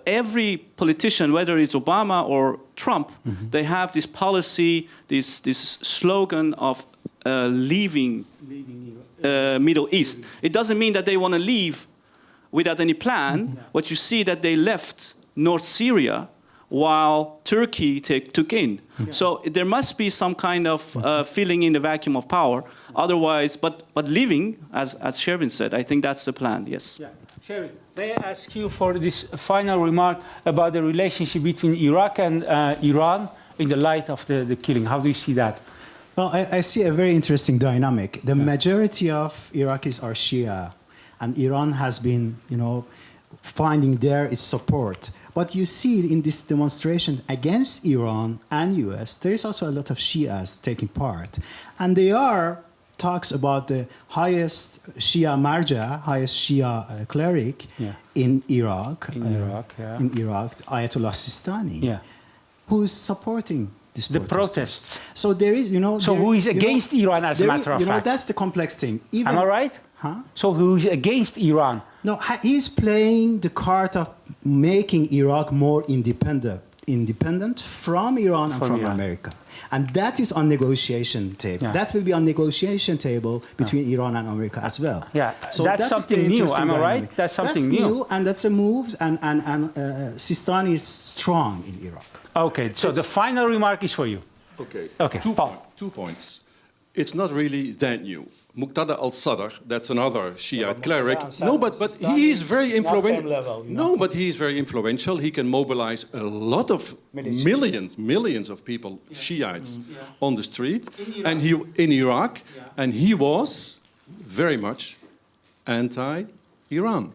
every politician, whether it's Obama or Trump, they have this policy, this slogan of leaving Middle East. It doesn't mean that they want to leave without any plan. What you see that they left North Syria while Turkey took in. So there must be some kind of filling in the vacuum of power. Otherwise, but leaving, as Shirin said, I think that's the plan, yes. Shirin, may I ask you for this final remark about the relationship between Iraq and Iran in the light of the killing? How do you see that? Well, I see a very interesting dynamic. The majority of Iraqis are Shia, and Iran has been, finding there its support. But you see in this demonstration against Iran and US, there is also a lot of Shias taking part. And there are talks about the highest Shia marja, highest Shia cleric in Iraq. In Iraq, Ayatollah Sistani, who's supporting this protests. So there is, So who is against Iran, as a matter of fact? That's the complex thing. Am I right? So who is against Iran? No, he's playing the card of making Iraq more independent from Iran and from America. And that is on negotiation table. That will be on negotiation table between Iran and America as well. So that's something new, am I right? That's something new. And that's a move, and Sistani is strong in Iraq. Okay, so the final remark is for you. Okay. 2 points. It's not really that new. Muqtada al-Sadr, that's another Shiite Muqtada cleric. al-Sadr No, but he is very influential. Level, you know? No, but he is very influential. He can mobilize a lot of millions of people, Shiites, on the street, and he in Iraq, and he was very much anti-Iran.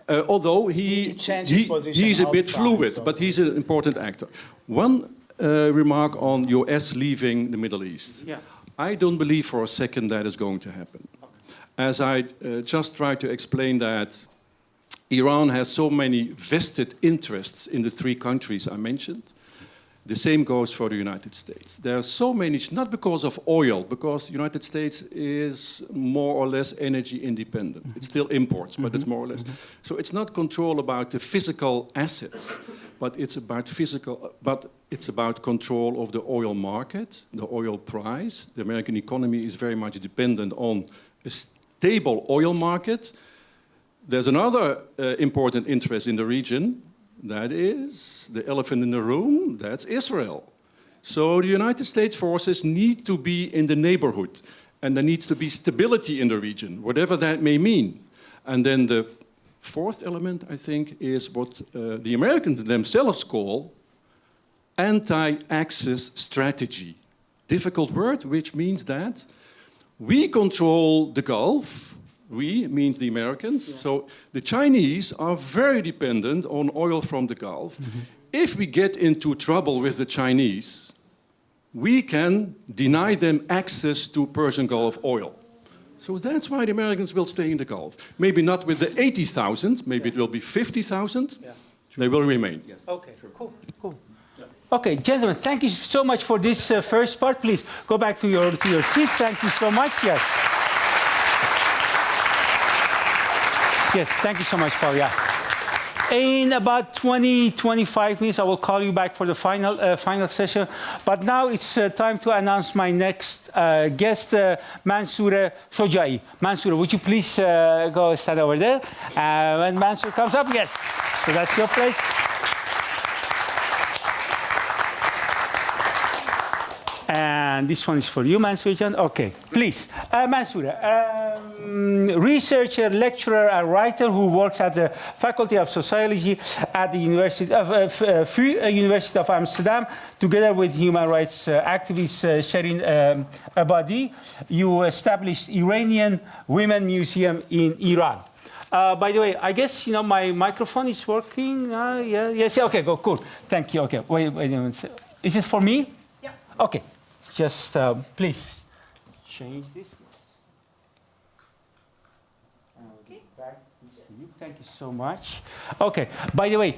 Although he's a bit fluid, but he's an important actor. One remark on US leaving the Middle East. Yeah. I don't believe for a second that is going to happen. As I just tried to explain that Iran has so many vested interests in the three countries I mentioned, the same goes for the United States. There are so many, not because of oil, because the United States is more or less energy independent. It still imports, but it's more or less. So it's not control about the physical assets, but it's about control of the oil market, the oil price. The American economy is very much dependent on a stable oil market. There's another important interest in the region. That is the elephant in the room, that's Israel. So the United States forces need to be in the neighborhood, and there needs to be stability in the region, whatever that may mean. And then the fourth element, I think, is what the Americans themselves call anti-access strategy. Difficult word, which means that we control the Gulf. We means the Americans. Yeah. So the Chinese are very dependent on oil from the Gulf. If we get into trouble with the Chinese, we can deny them access to Persian Gulf oil. So that's why the Americans will stay in the Gulf. Maybe not with the 80,000, maybe it will be 50,000. Yeah. They will remain. Yes. Okay, cool. Okay, gentlemen, thank you so much for this first part. Please go back to your seat. Thank you so much. Yes. Yes, thank you so much, Paul. Yeah. In about 20-25 minutes, I will call you back for the final session. But now it's time to announce my next guest, Mansoureh Shojaee. Mansoureh, would you please go stand over there? When Mansoureh comes up, yes. So that's your place. And this one is for you, Mansoureh. Okay, please. Mansoureh, researcher, lecturer, and writer who works at the Faculty of Sociology at the VU University of Amsterdam, together with human rights activist Shirin Ebadi. You established Iranian Women Museum in Iran. By the way, I guess my microphone is working. Yes. Okay. Go. Cool. Thank you. Okay. Wait a minute. Is it for me? Yeah. Okay. Just please change this. Thank you so much. Okay. By the way,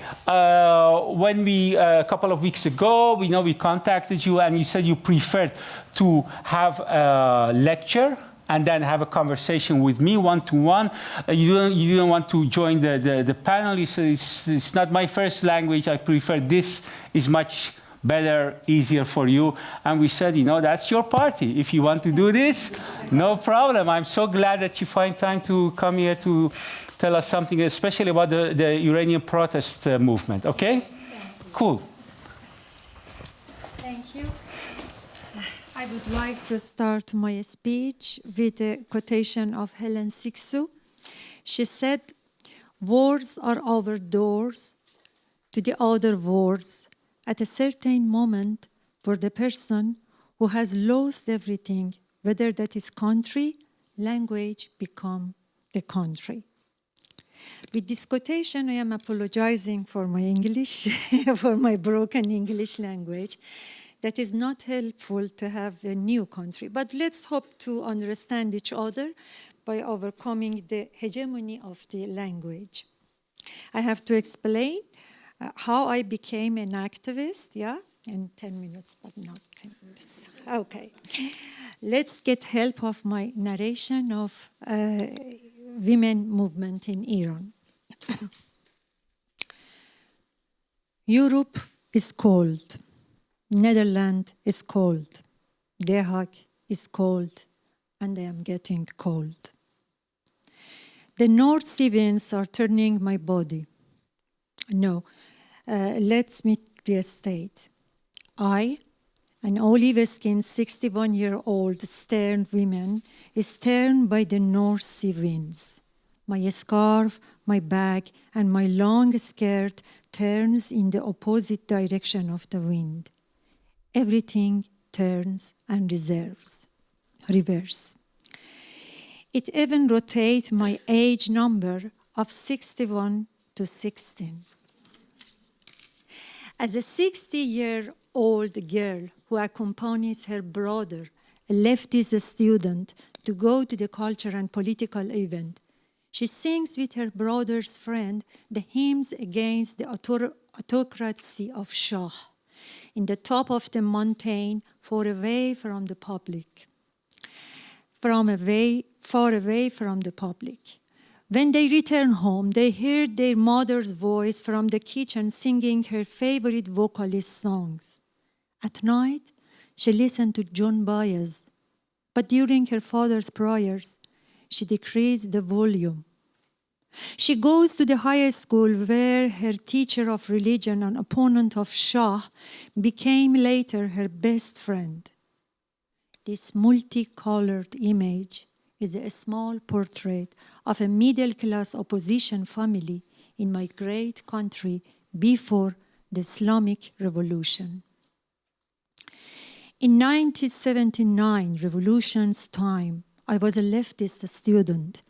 when we a couple of weeks ago, we contacted you, and you said you preferred to have a lecture and then have a conversation with me one-to-one. You didn't want to join the panel. You said it's not my first language. I prefer this. Is much better, easier for you. And we said, that's your party. If you want to do this, no problem. I'm so glad that you find time to come here to tell us something, especially about the Iranian protest movement. Okay? Yes, cool. Thank you. I would like to start my speech with a quotation of Helen Sixu. She said, "Words are our doors to the other words at a certain moment for the person who has lost everything, whether that is country, language, become the country." With this quotation, I am apologizing for my English, for my broken English language. That is not helpful to have a new country. But let's hope to understand each other by overcoming the hegemony of the language. I have to explain how I became an activist, in 10 minutes, but not 10 minutes. Okay. Let's get help of my narration of women movement in Iran. Europe is cold. Netherlands is cold. The Hague is cold. And I am getting cold. The North Sea winds are turning my body. No. Let me restate. I An olive-skinned 61-year-old stern woman is turned by the North Sea winds. My scarf, my bag, and my long skirt turns in the opposite direction of the wind. Everything turns and reverse. It even rotates my age number of 61 to 16. As a 60-year-old girl who accompanies her brother, a leftist student, to go to the cultural and political event, she sings with her brother's friend the hymns against the autocracy of Shah in the top of the mountain, far away from the public. Far away from the public. When they return home, they hear their mother's voice from the kitchen singing her favorite vocalist songs. At night, she listened to John Baez, but during her father's prayers, she decreased the volume. She goes to the high school where her teacher of religion and opponent of Shah became later her best friend. This multicolored image is a small portrait of a middle-class opposition family in my great country before the Islamic Revolution. In 1979 revolution's time, I was a leftist student.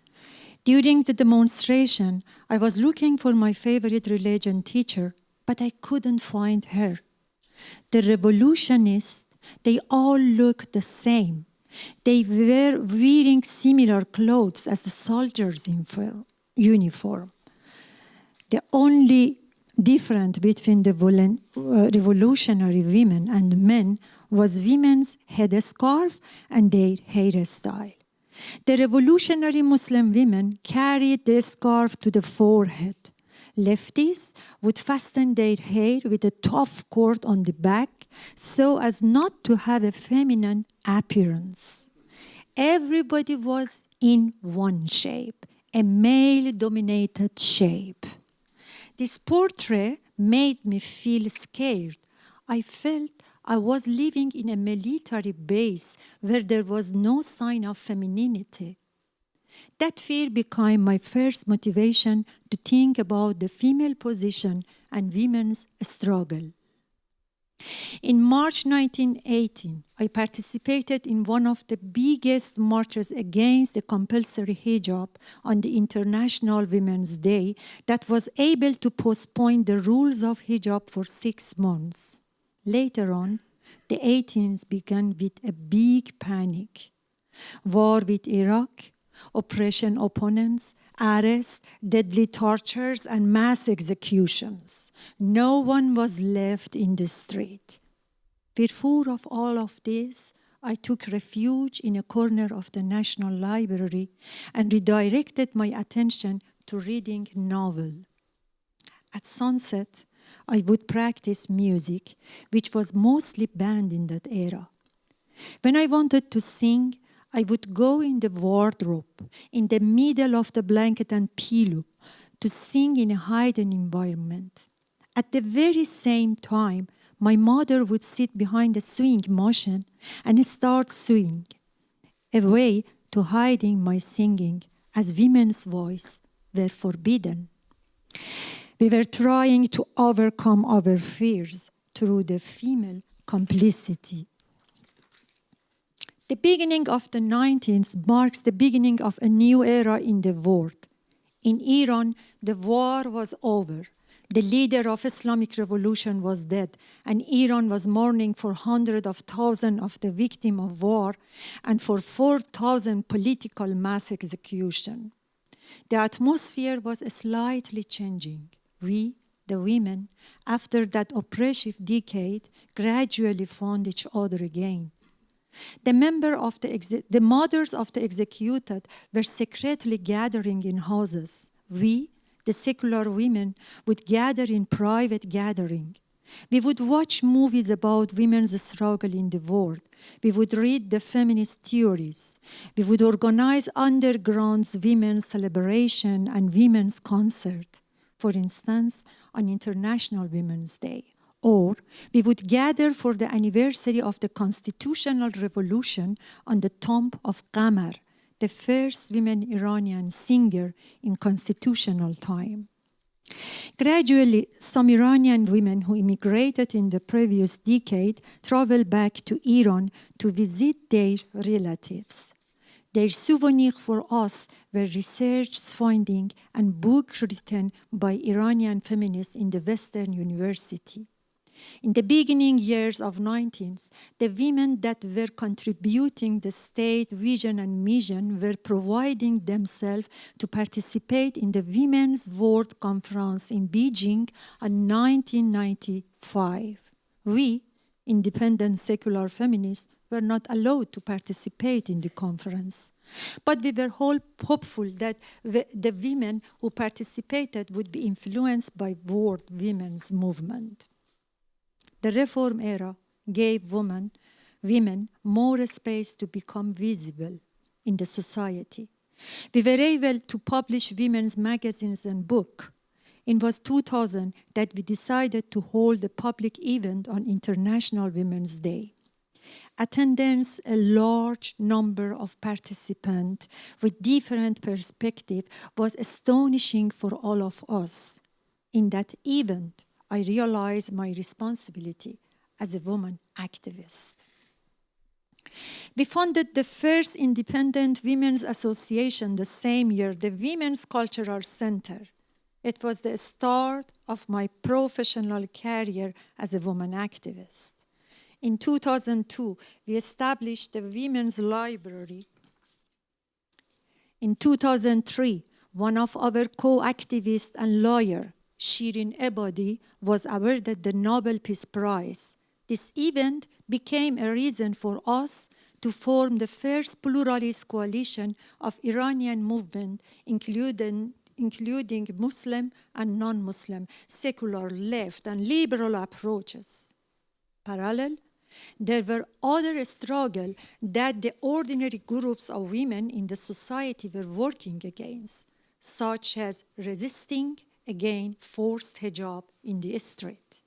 During the demonstration, I was looking for my favorite religion teacher, but I couldn't find her. The revolutionists, they all looked the same. They were wearing similar clothes as the soldiers in uniform. The only difference between the revolutionary women and men was women's headscarf and their hairstyle. The revolutionary Muslim women carried the scarf to the forehead. Leftists would fasten their hair with a tough cord on the back so as not to have a feminine appearance. Everybody was in one shape, a male-dominated shape. This portrait made me feel scared. I felt I was living in a military base where there was no sign of femininity. That fear became my first motivation to think about the female position and women's struggle. In March 1918, I participated in one of the biggest marches against the compulsory hijab on the International Women's Day that was able to postpone the rules of hijab for 6 months. Later on, the 18th began with a big panic. War with Iraq, oppression opponents, arrests, deadly tortures, and mass executions. No one was left in the street. Fearful of all of this, I took refuge in a corner of the National Library and redirected my attention to reading novel. At sunset, I would practice music, which was mostly banned in that era. When I wanted to sing, I would go in the wardrobe, in the middle of the blanket and pillow, to sing in a hidden environment. At the very same time, my mother would sit behind the swing machine and start sewing, a way to hiding my singing, as women's voice were forbidden. We were trying to overcome our fears through the female complicity. The beginning of the 19th marks the beginning of a new era in the world. In Iran, the war was over. The leader of Islamic revolution was dead, and Iran was mourning for hundreds of thousands of the victims of war and for 4,000 political mass execution. The atmosphere was slightly changing. We, the women, after that oppressive decade, gradually found each other again. The mothers of the executed were secretly gathering in houses. We, the secular women, would gather in private gathering. We would watch movies about women's struggle in the world. We would read the feminist theories. We would organize underground women's celebration and women's concert. For instance, on International Women's Day, Or we would gather for the anniversary of the constitutional revolution on the tomb of Qamar, the first women Iranian singer in constitutional time. Gradually, some Iranian women who immigrated in the previous decade traveled back to Iran to visit their relatives. Their souvenirs for us were research findings and books written by Iranian feminists in the Western University. In the beginning years of 19th, the women that were contributing the state vision and mission were providing themselves to participate in the Women's World Conference in Beijing in 1995. We, independent secular feminists, were not allowed to participate in the conference. But we were hopeful that the women who participated would be influenced by world women's movement. The reform era gave women more space to become visible in the society. We were able to publish women's magazines and books. It was 2000 that we decided to hold a public event on International Women's Day. Attendance, a large number of participants with different perspectives, was astonishing for all of us. In that event, I realized my responsibility as a woman activist. We founded the first independent women's association the same year, the Women's Cultural Center. It was the start of my professional career as a woman activist. In 2002, we established the Women's Library. In 2003, one of our co-activists and lawyer, Shirin Ebadi, was awarded the Nobel Peace Prize. This event became a reason for us to form the first pluralist coalition of Iranian movement, including Muslim and non-Muslim, secular, left, and liberal approaches. Parallel, there were other struggles that the ordinary groups of women in the society were working against, such as resisting against forced hijab in the street.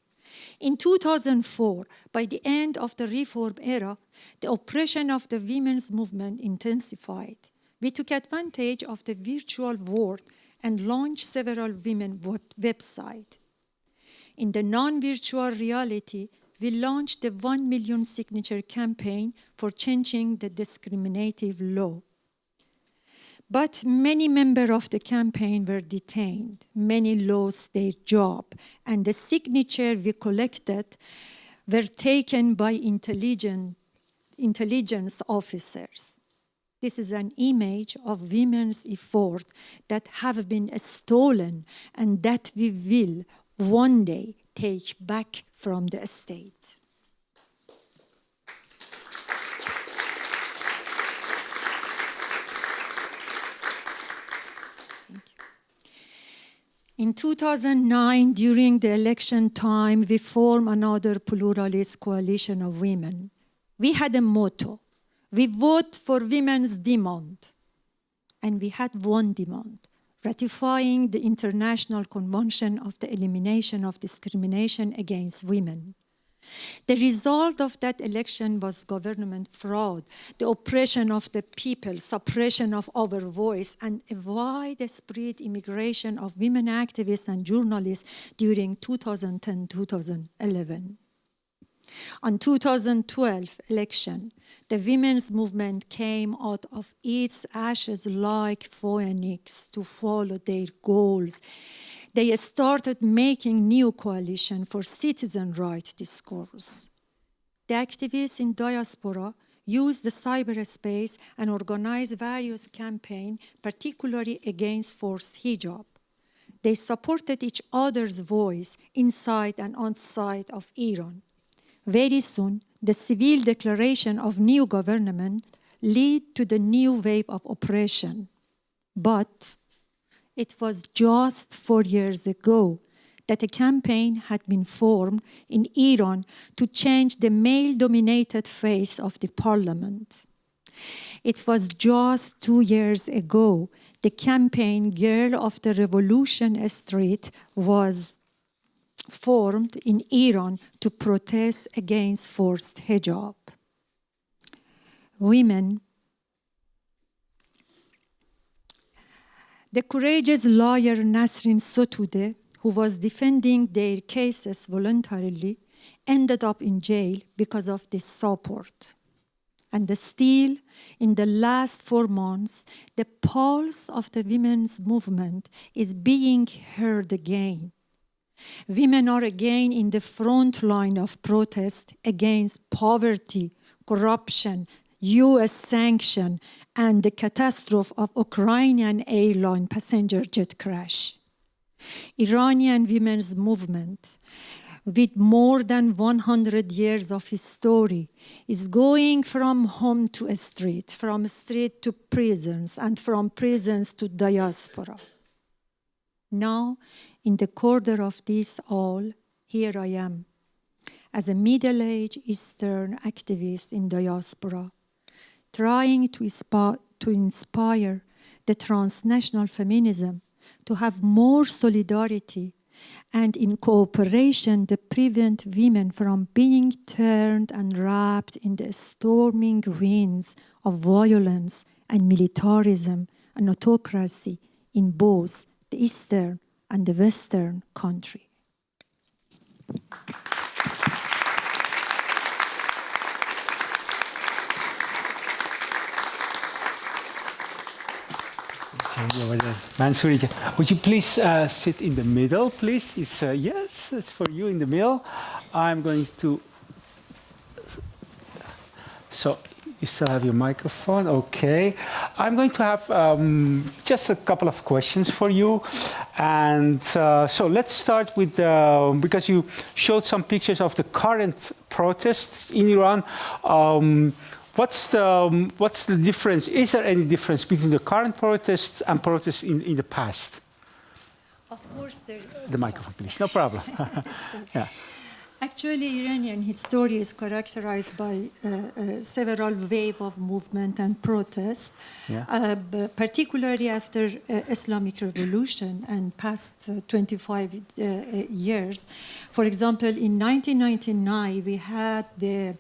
In 2004, by the end of the reform era, the oppression of the women's movement intensified. We took advantage of the virtual world and launched several women websites. In the non-virtual reality, we launched the 1 million signature campaign for changing the discriminative law. But many members of the campaign were detained. Many lost their job, and the signatures we collected were taken by intelligence officers. This is an image of women's effort that have been stolen and that we will one day take back from the state. In 2009, during the election time, we formed another pluralist coalition of women. We had a motto: we vote for women's demand. And we had one demand: ratifying the International Convention of the Elimination of Discrimination Against Women. The result of that election was government fraud, the oppression of the people, suppression of our voice, and a widespread immigration of women activists and journalists during 2010-2011. On 2012 election, the women's movement came out of its ashes like phoenix to follow their goals. They started making new coalition for citizen rights discourse. The activists in diaspora used the cyberspace and organized various campaigns, particularly against forced hijab. They supported each other's voice inside and outside of Iran. Very soon, the civil declaration of new government led to the new wave of oppression. But it was just 4 years ago that a campaign had been formed in Iran to change the male-dominated face of the parliament. It was just 2 years ago the campaign Girl of the Revolution Street was formed in Iran to protest against forced hijab. Women. The courageous lawyer Nasrin Sotoudeh, who was defending their cases voluntarily, ended up in jail because of this support. And still, in the last 4 months, the pulse of the women's movement is being heard again. Women are again in the front line of protest against poverty, corruption, US sanction, and the catastrophe of Ukrainian airline passenger jet crash. Iranian women's movement, with more than 100 years of history, is going from home to a street, from street to prisons, and from prisons to diaspora. Now, in the corner of this all, here I am, as a middle-aged Eastern activist in diaspora, trying to inspire the transnational feminism to have more solidarity and in cooperation to prevent women from being turned and wrapped in the storming winds of violence and militarism and autocracy in both the Eastern and the Western country. Mansoureh, would you please sit in the middle, please? It's yes, it's for you in the middle. I'm going to. So you still have your microphone, okay? I'm going to have just a couple of questions for you, and so let's start with because you showed some pictures of the current protests in Iran. What's the difference? Is there any difference between the current protests and protests in the past? Of course, there is. The microphone, please. No problem. Yeah. Actually, Iranian history is characterized by several waves of movement and protest, particularly after Islamic Revolution and past 25 years. For example, in 1999, we had the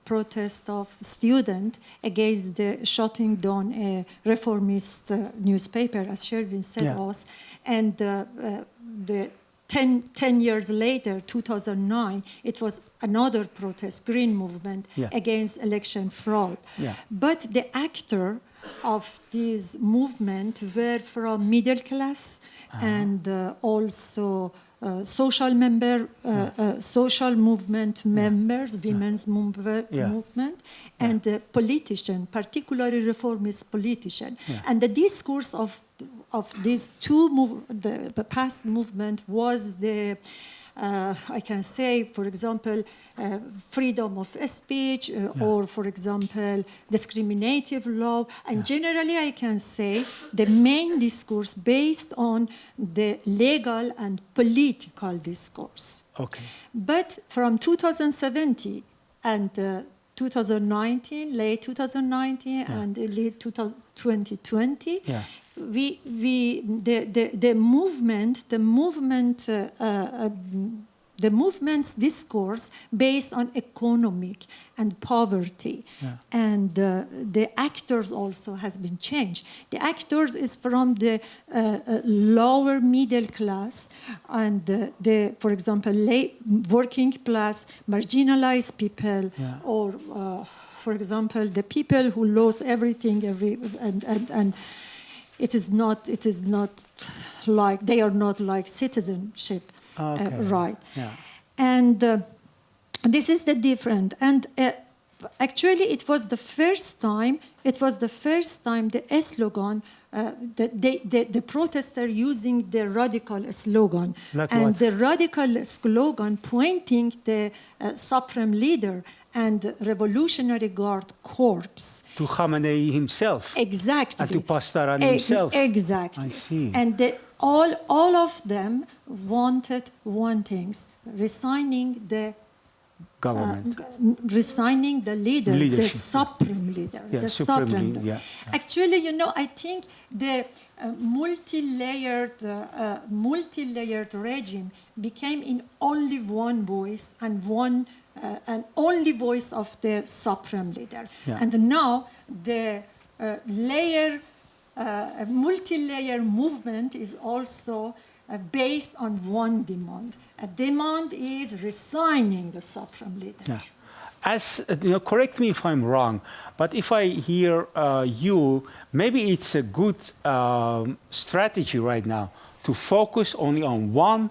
protest of students against the shutting down a reformist newspaper, as Sherwin said was, and the 10 years later, 2009, it was another protest, Green Movement, against election fraud. But the actor of this movement were from middle class and also social movement members, women's movement, and politician, particularly reformist politician. And the discourse of these two the past movement was the I can say, for example, freedom of speech, or, for example, discriminative law. And generally, I can say the main discourse based on the legal and political discourse. Okay. But from 2017 and 2019, late 2019 and late 2020, the movement's discourse based on economic and poverty, and the actors also has been changed. The actors is from the lower middle class and for example, working class, marginalized people, or for example, the people who lost everything, and it is not like they are not like citizenship. Right. And this is the difference. And actually, it was the first time the slogan, the protesters using the radical slogan. Like and what? The radical slogan pointing the supreme leader and Revolutionary Guard Corps. To Khamenei himself. Exactly. And to Pastaran himself. Exactly. I see. And all of them wanted one thing: resigning the government, resigning the leader, leadership. the supreme leader, the supreme leader. Yeah. Actually, I think multi-layered regime became in only one voice and only voice of the supreme leader. Yeah. And now the multi-layer movement is also based on one demand. A demand is resigning the supreme leader. Yeah. As correct me if I'm wrong, but if I hear you, maybe it's a good strategy right now to focus only on one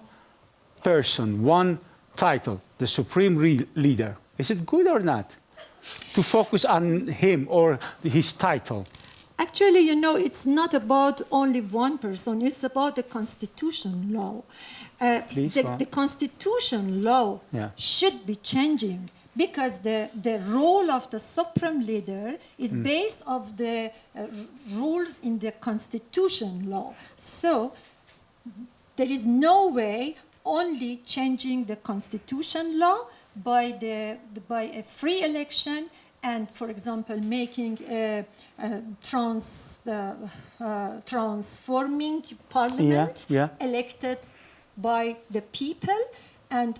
person, one title, the supreme leader. Is it good or not? To focus on him or his title? Actually, it's not about only one person. It's about the constitution law. The constitution law should be changing because the role of the supreme leader is based on the rules in the constitution law. So there is no way only changing the constitution law by a free election and, for example, making a transforming parliament elected by the people and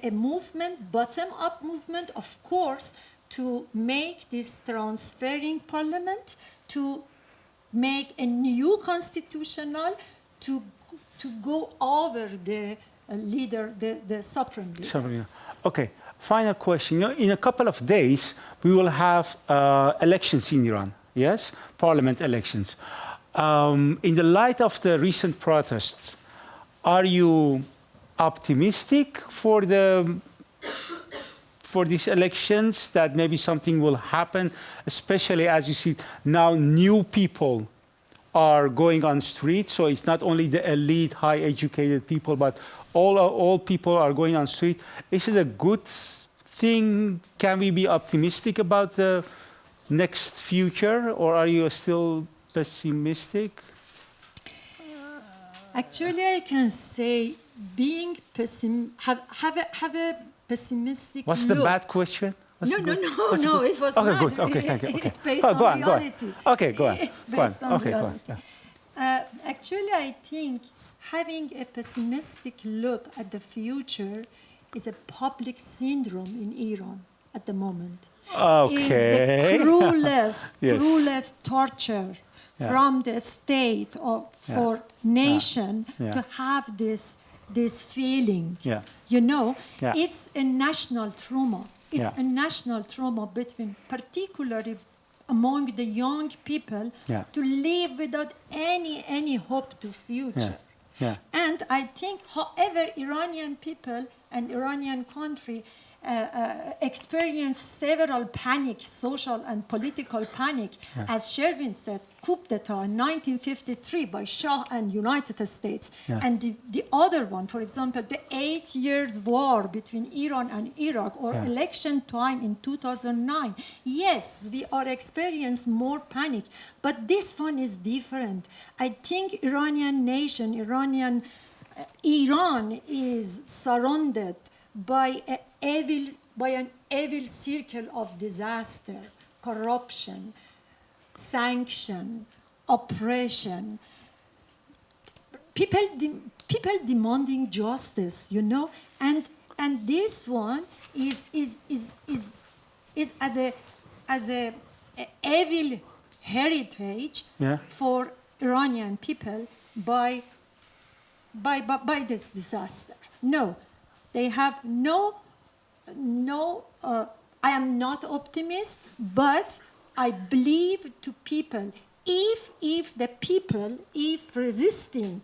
a movement, bottom-up movement, of course, to make this transferring parliament, to make a new constitutional, to go over the leader, the supreme leader. Okay. Final question. In a couple of days, we will have elections in Iran, yes? Parliament elections. In the light of the recent protests, are you optimistic for these elections, that maybe something will happen, especially as you see now new people are going on streets, so it's not only the elite, high-educated people, but all people are going on street. Is it a good thing? Can we be optimistic about the next future, or are you still pessimistic? Actually, I can say being have a pessimistic What's look. the bad question? No, it was not. Good. Okay, thank you. Okay. It's based on reality. Okay, go on. It's based on reality. Go on. Actually, I think having a pessimistic look at the future is a public syndrome in Iran at the moment. Okay. It's the cruelest torture from the state for nation to have this feeling. Yeah. It's a national trauma. It's a national trauma particularly among the young people to live without any hope to future. And I think, however, Iranian people and Iranian country experienced several panic, social and political panic. As Sherwin said, coup d'etat in 1953 by Shah and United States. And the other one, for example, the 8 years war between Iran and Iraq, or election time in 2009. Yes, we are experiencing more panic, but this one is different. I think Iranian nation, Iran is surrounded by an evil circle of disaster, corruption, sanction, oppression. People demanding justice, and this one is as a evil heritage for Iranian people by this disaster. No. They have I am not optimist, but I believe to people, if resisting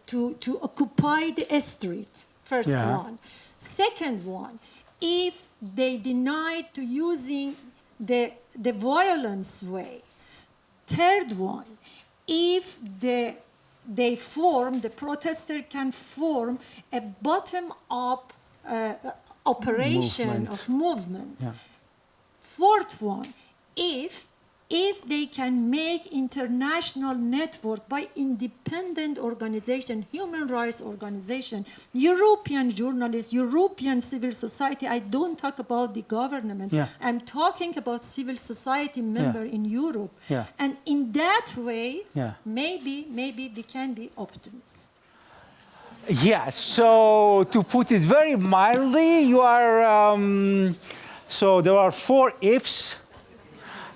to occupy the street, first one. Second one, if they deny to using the violence way. Third one, if the protester can form a bottom-up operation of movement. Fourth one, if if they can make international network by independent organization, human rights organization, European journalists, European civil society, I don't talk about the government, Yeah. I'm talking about civil society member in Europe. Yeah. And in that way, Yeah. maybe we can be optimists. Yeah, so to put it very mildly, you are, so there are 4 ifs.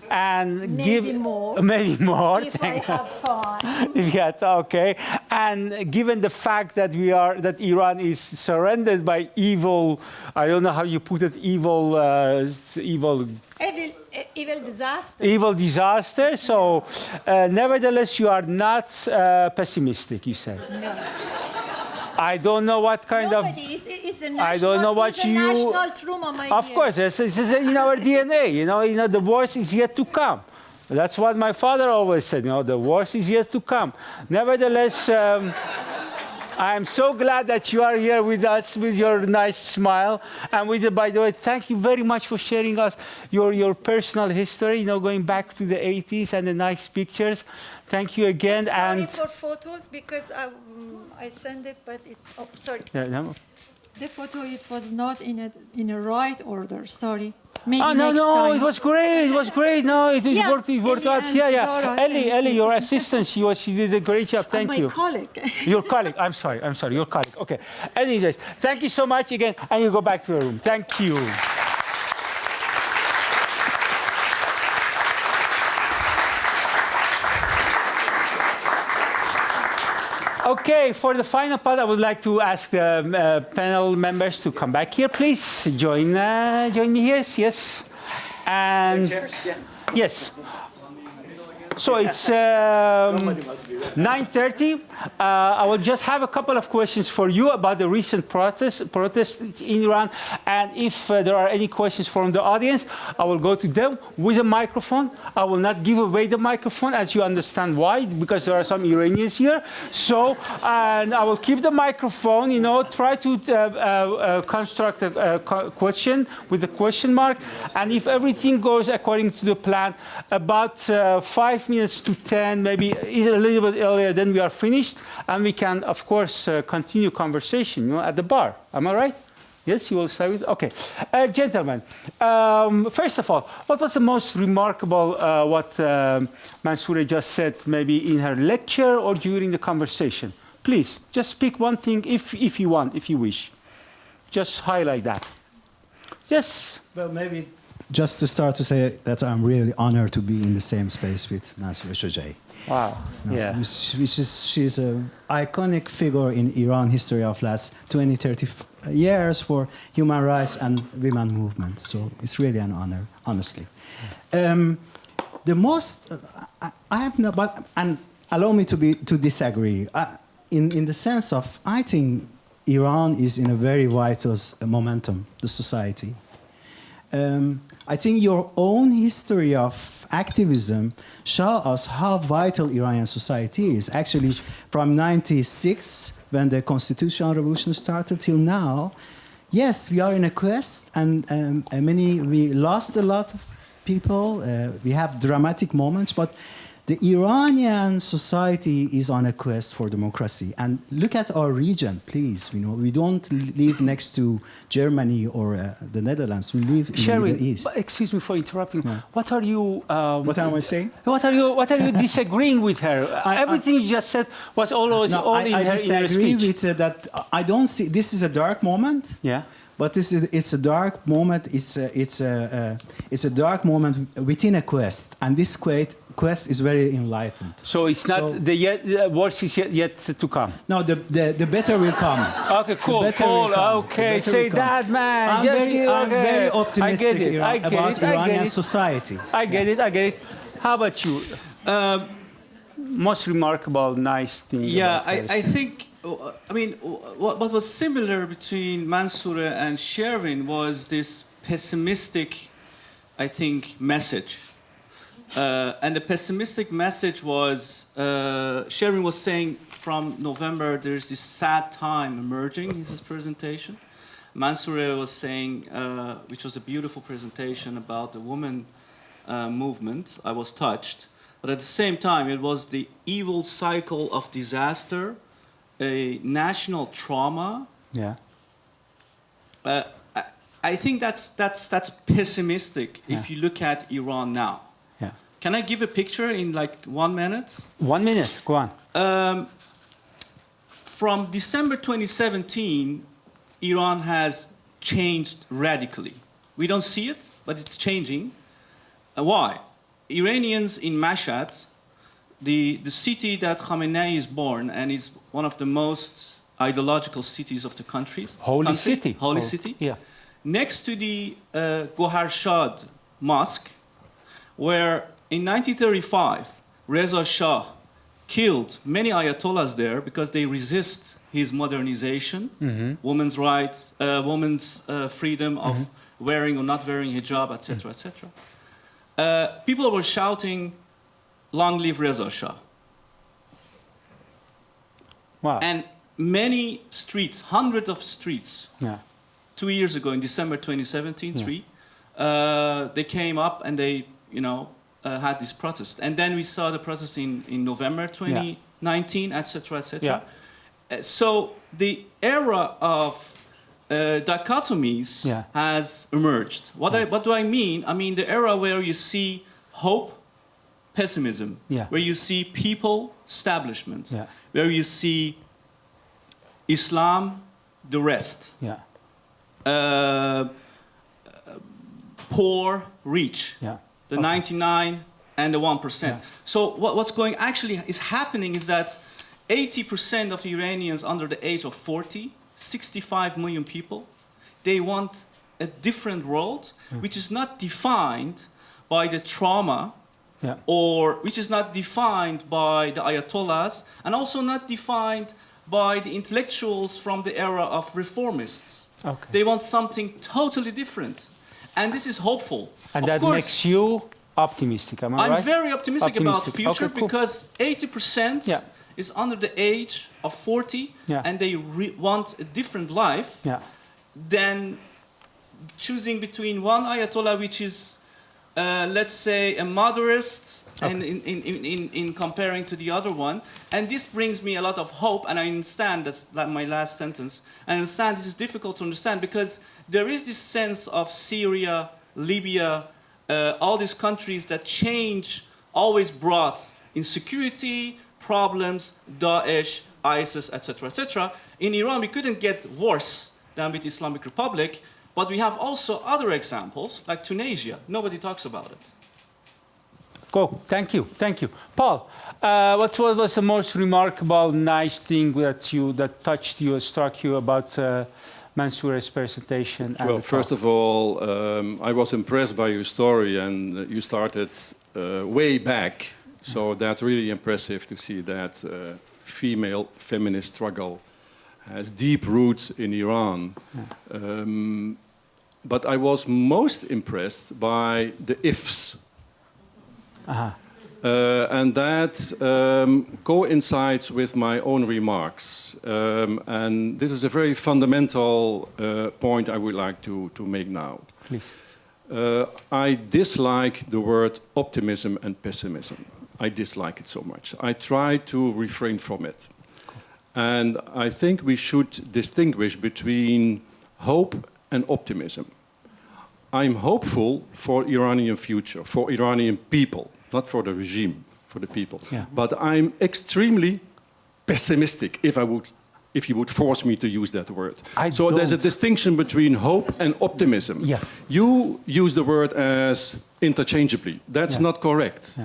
And Maybe more. Maybe more. If I have time. Yeah, okay. And given the fact that that Iran is surrounded by evil, I don't know how you put it, evil Evil disaster. evil disaster. So, nevertheless, you are not pessimistic, you say. No. I don't know what kind Nobody. It's a national, I don't know what it's a you. national trauma, my Of dear. course, it's in our DNA. You know, the worst is yet to come. That's what my father always said. You know, the worst is yet to come. Nevertheless, I am so glad that you are here with us with your nice smile. And by the way, thank you very much for sharing us your personal history. You know, going back to the 80s and the nice pictures. Thank you again. Sorry for photos because I sent it, but it. Oh, sorry. Yeah, no. The photo it was not in a right order. Sorry. Maybe Oh next no, time. it was great. It was great. No, it Yeah, worked. It worked out. Ellie Yeah, and yeah. Zara, Ellie, thank you. your assistant. She did a great job. Thank my you. colleague. Your colleague. I'm sorry. Your colleague. Okay. Anyways, thank you so much again, and you go back to your room. Thank you. Okay, for the final part, I would like to ask the panel members to come back here, please. Join me here, yes. And yes. So it's 9:30. I will just have a couple of questions for you about the recent protests in Iran. And if there are any questions from the audience, I will go to them with a microphone. I will not give away the microphone, as you understand why, because there are some Iranians here. So, and I will keep the microphone, you know, try to construct a question with a question mark. And if everything goes according to the plan, about 5 minutes to 10, maybe a little bit earlier, then we are finished, and we can, of course, continue conversation, you know, at the bar. Am I right? Yes, you will start with. Okay, gentlemen. First of all, what was the most remarkable what Mansoureh just said, maybe in her lecture or during the conversation? Please, just pick one thing, if you want, if you wish. Just highlight that. Yes. Well, maybe just to start to say that I'm really honored to be in the same space with Mansoureh Shojaee. Wow. You know, Yeah. she's an iconic figure in Iran history of last 20, 30 years for human rights and women movement. So it's really an honor, honestly. The most, I have no, but, and allow me to disagree. In the sense of, I think Iran is in a very vital momentum, the society. I think your own history of activism show us how vital Iranian society is. Actually, from 96, when the constitutional revolution started, till now, yes, we are in a quest, and we lost a lot of people. We have dramatic moments, but the Iranian society is on a quest for democracy. And look at our region, please. You know, we don't live next to Germany or the Netherlands. We live in the Middle East. Excuse me for interrupting. Yeah. What are you? What am I saying? What are you disagreeing with her? Everything you just said was always No, all in I her disagree speech. with that. I don't see. This is a dark moment. Yeah. But it's a dark moment. It's a dark moment within a quest, and this quest is very enlightened. So it's not the worst is yet to come. No, the better will come. Okay, cool, The better cool. will come. Okay, The better say will come. that, man. I'm very optimistic I get about it, I get Iranian it. society. I get it. How about you? Most remarkable, nice thing. Yeah, about her I think, I mean, what was similar between Mansoureh and Shirin was this pessimistic, I think, message. And the pessimistic message was, Shirin was saying from November, there's this sad time emerging in his presentation. Mansoureh was saying, which was a beautiful presentation about the woman movement, I was touched. But at the same time, it was the evil cycle of disaster, a national trauma. Yeah. I think that's pessimistic if you look at Iran now. Yeah. Can I give a picture in like 1 minute? 1 minute, go on. From December 2017, Iran has changed radically. We don't see it, but it's changing. Why? Iranians in Mashhad, the city that Khamenei is born and is one of the most ideological cities of the country. Holy city. Holy city. Yeah. Next to the Golriz mosque, where in 1935, Reza Shah killed many ayatollahs there because they resist his modernization, women's rights, women's freedom of wearing or not wearing hijab, etc., etc. People were shouting, "Long live Reza Shah!" Wow. And many streets, hundreds of streets, 2 years ago in December 2017, they came up and they, had this protest. And then we saw the protest in November 2019, etc., etc. So the era of dichotomies has emerged. What do I mean? I mean the era where you see hope, pessimism, where you see people, establishment, where you see Islam, the rest, poor, rich, the 99 and the 1%. So what's going actually is happening is that 80% of Iranians under the age of 40, 65 million people, they want a different world, which is not defined by the trauma, or which is not defined by the ayatollahs, and also not defined by the intellectuals from the era of reformists. Okay. They want something totally different. And this is hopeful. And of that course, makes you optimistic, am I right? I'm very optimistic about the future, okay, cool. because 80% is under the age of 40, and they want a different life than choosing between one ayatollah, which is, let's say, a moderate, and in comparing to the other one. And this brings me a lot of hope, and I understand, that's like my last sentence, I understand this is difficult to understand because there is this sense of Syria, Libya, all these countries that change always brought insecurity, problems, Daesh, ISIS, etc., etc. In Iran, we couldn't get worse than with Islamic Republic, but we have also other examples, like Tunisia. Nobody talks about it. Go. Thank you. Thank you. Paul, what was the most remarkable, nice thing that touched you or struck you about Mansoureh's presentation? Well, first of all, I was impressed by your story, and you started way back. So that's really impressive to see that female feminist struggle has deep roots in Iran. But I was most impressed by the ifs. And that coincides with my own remarks. And this is a very fundamental point I would like to make now. Please. I dislike the word optimism and pessimism. I dislike it so much. I try to refrain from it. And I think we should distinguish between hope and optimism. I'm hopeful for Iranian future, for Iranian people, not for the regime, for the people. But I'm extremely pessimistic, if you would force me to use that word. So there's a distinction between hope and optimism. You use the word as interchangeably. That's not correct.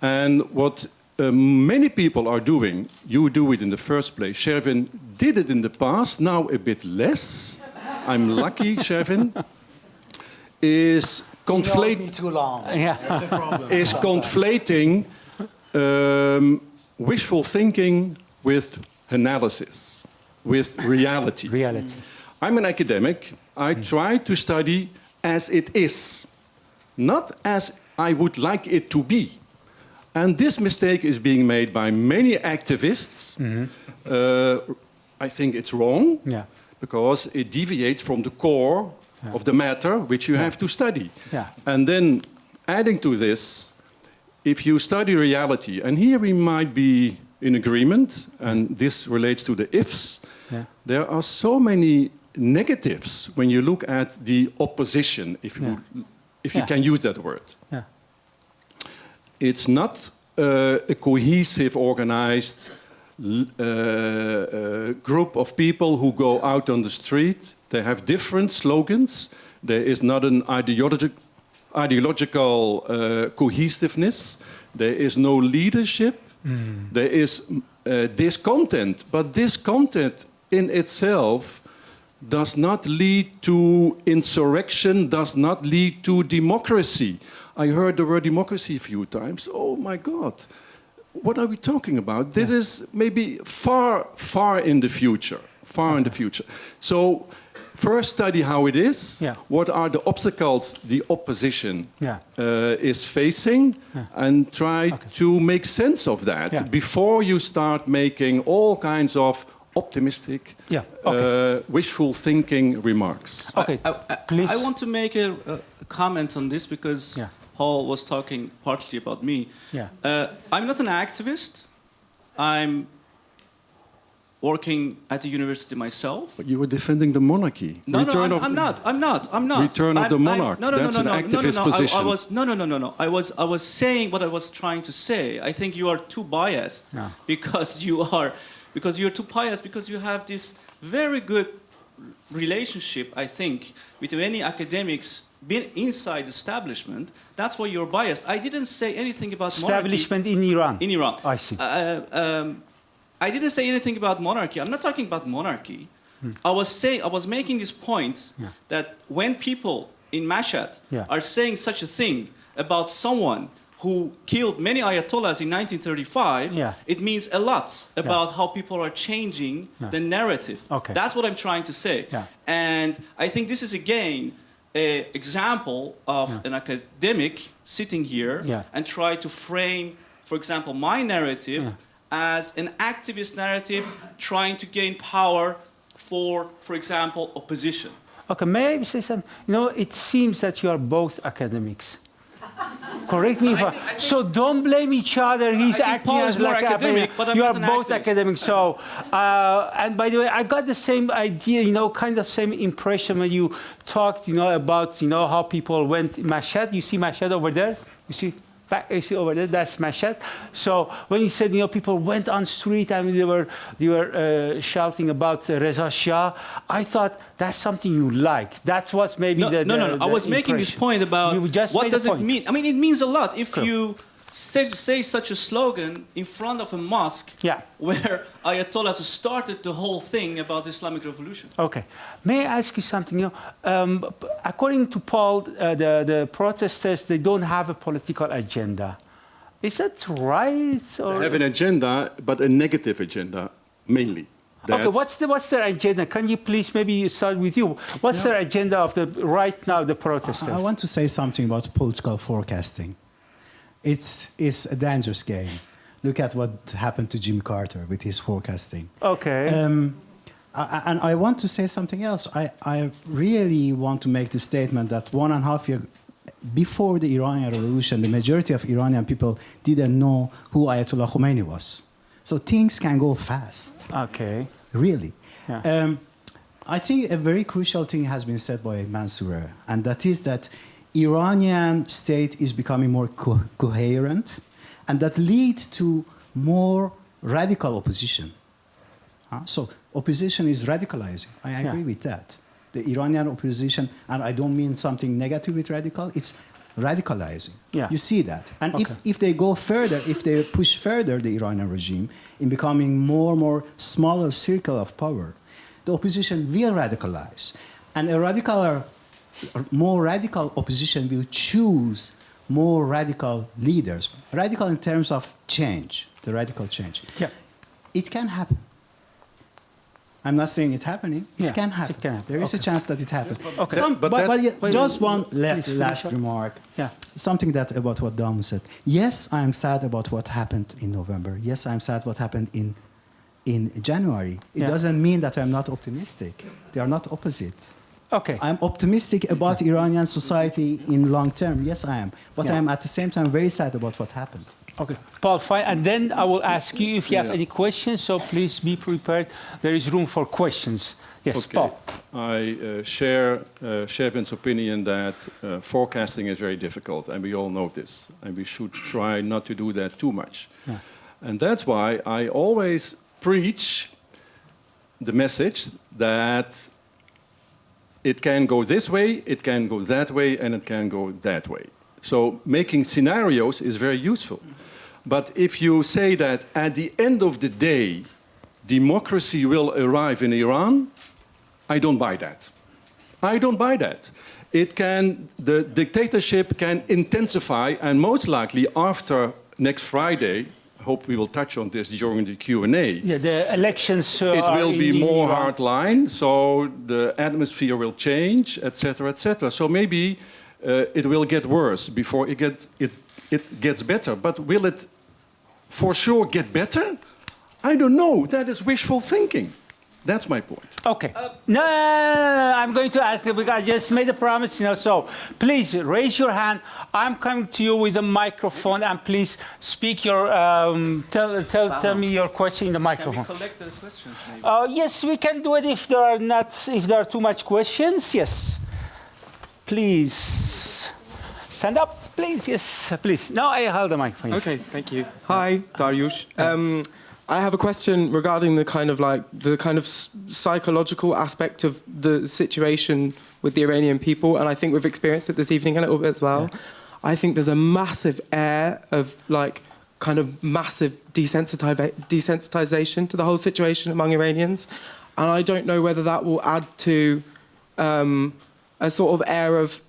And what many people are doing, you do it in the first place. Shervin did it in the past, now a bit less. I'm lucky, Shervin. Is conflating too long. That's a problem. Is conflating wishful thinking with analysis, with reality. I'm an academic. I try to study as it is, not as I would like it to be. And this mistake is being made by many activists. I think it's wrong because it deviates from the core of the matter which you have to study. And then adding to this, if you study reality, and here we might be in agreement, and this relates to the ifs, there are so many negatives when you look at the opposition, if you can use that word. It's not a cohesive, organized group of people who go out on the street. They have different slogans. There is not an ideological cohesiveness. There is no leadership. There is discontent. But discontent in itself does not lead to insurrection, does not lead to democracy. I heard the word democracy a few times. Oh my God, what are we talking about? This is maybe far, far in the future. Far in the future. So first study how it is. What are the obstacles the opposition is facing, and try to make sense of that before you start making all kinds of optimistic, wishful thinking remarks. Okay, please. I want to make a comment on this because Paul was talking partly about me. I'm not an activist. I'm working at the university myself. But you were defending the monarchy. No, I'm not. Return of the monarch. That's an activist position. I was saying what I was trying to say. I think you are too biased because you're too biased because you have this very good relationship, I think, with many academics being inside the establishment. That's why you're biased. I didn't say anything about establishment in Iran. In Iran. I see. I didn't say anything about monarchy. I'm not talking about monarchy. I was making this point that when people in Mashhad are saying such a thing about someone who killed many ayatollahs in 1935, it means a lot about how people are changing the narrative. That's what I'm trying to say. And I think this is, again, an example of an academic sitting here and try to frame, for example, my narrative as an activist narrative trying to gain power for example, opposition. Okay, may I say something? You know, it seems that you are both academics. Correct me if so don't blame each other. He's acting as like academic, but you are both academics. So, and by the way, I got the same idea, you know, kind of same impression when you talked, you know, about, you know, how people went Mashhad. You see Mashhad over there? You see? You see over there, that's Mashhad. So when you said, you know, people went on street and they were shouting about Reza Shah, I thought that's something you like. That was maybe No. I was making this point about what does it mean. I mean, it means a lot if you say such a slogan in front of a mosque where Ayatollahs started the whole thing about the Islamic Revolution. Okay. May I ask you something? You know, according to Paul, the protesters, they don't have a political agenda. Is that right? Or? They have an agenda, but a negative agenda, mainly. Okay, what's their agenda? Can you please maybe start with you? What's their agenda of right now, the protesters? I want to say something about political forecasting. It's a dangerous game. Look at what happened to Jimmy Carter with his forecasting. Okay. And I want to say something else. I really want to make the statement that 1.5 years before the Iranian Revolution, the majority of Iranian people didn't know who Ayatollah Khamenei was. So things can go fast. Okay. Really. I think a very crucial thing has been said by Mansoureh, and that is that Iranian state is becoming more coherent, and that leads to more radical opposition. So opposition is radicalizing. I agree with that. The Iranian opposition, and I don't mean something negative with radical, it's radicalizing. You see that. And if they go further, if they push further the Iranian regime in becoming more and more smaller circle of power, the opposition will radicalize. And more radical opposition will choose more radical leaders. Radical in terms of change, the radical change. It can happen. I'm not saying it's happening. It can happen. There is a chance that it happens. But just one last remark. Something about what Damon said. Yes, I am sad about what happened in November. Yes, I am sad what happened in January. It doesn't mean that I'm not optimistic. They are not opposite. Okay. I'm optimistic about Iranian society in long term. Yes, I am. But I am at the same time very sad about what happened. Okay, Paul, fine. And then I will ask you if you have any questions, so please be prepared. There is room for questions. Yes, Okay. Paul. I share Shevin's opinion that forecasting is very difficult, and we all know this. And we should try not to do that too much. Yeah. And that's why I always preach the message that it can go this way, it can go that way, and it can go that way. So making scenarios is very useful. But if you say that at the end of the day, democracy will arrive in Iran, I don't buy that. I don't buy that. The dictatorship can intensify, and most likely after next Friday, I hope we will touch on this during the Q&A. Yeah, the elections. It will be in more Iran. hardline, so the atmosphere will change, etc., etc. So maybe it will get worse before it gets better. But will it for sure get better? I don't know. That is wishful thinking. That's my point. Okay. No, I'm going to ask you because I just made a promise, So please raise your hand. I'm coming to you with a microphone, and please speak your. Tell me your question in the microphone. Can we collect the questions, maybe? Yes, we can do it if there are too much questions. Yes. Please stand up, please. Yes, please. No, I hold the microphone. Yes. Okay, thank you. Hi, Dariush. I have a question regarding the kind of psychological aspect of the situation with the Iranian people, and I think we've experienced it this evening a little bit as well. Yeah. I think there's a massive air of massive desensitization to the whole situation among Iranians, and I don't know whether that will add to a sort of air of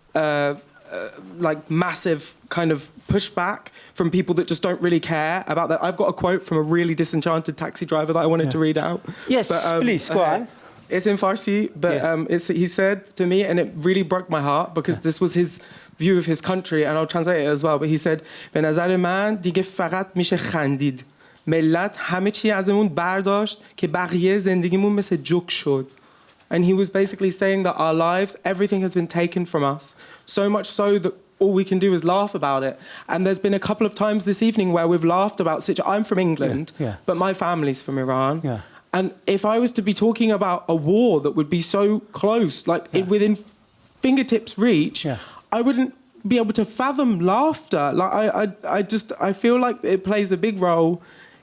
massive kind of pushback from people that just don't really care about that. I've got a quote from a really disenchanted taxi driver that I wanted to read out. Yes, please, go on. It's in Farsi, but he said to me, and it really broke my heart because this was his view of his country, and I'll translate it as well, but he said, به نظر من دیگه فقط میشه خندید. ملت همه چی ازمون برداشت که بقیه زندگیمون مثل جوک شد. And he was basically saying that our lives, everything has been taken from us. So much so that all we can do is laugh about it. And there's been a couple of times this evening where we've laughed about I'm from England, but my family's from Iran. Yeah. And if I was to be talking about a war that would be so close, within fingertips reach, I wouldn't be able to fathom laughter. I feel like it plays a big role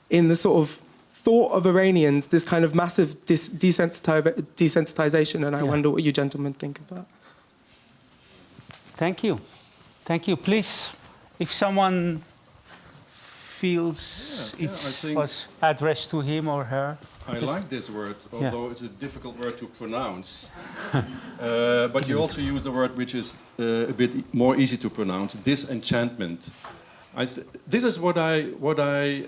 in the sort of thought of Iranians, this kind of massive desensitization, and I wonder what you gentlemen think of that. Thank you. Thank you. Please, if someone feels was addressed to him or her. I like this word, although it's a difficult word to pronounce. But you also use the word which is a bit more easy to pronounce, disenchantment. This is what I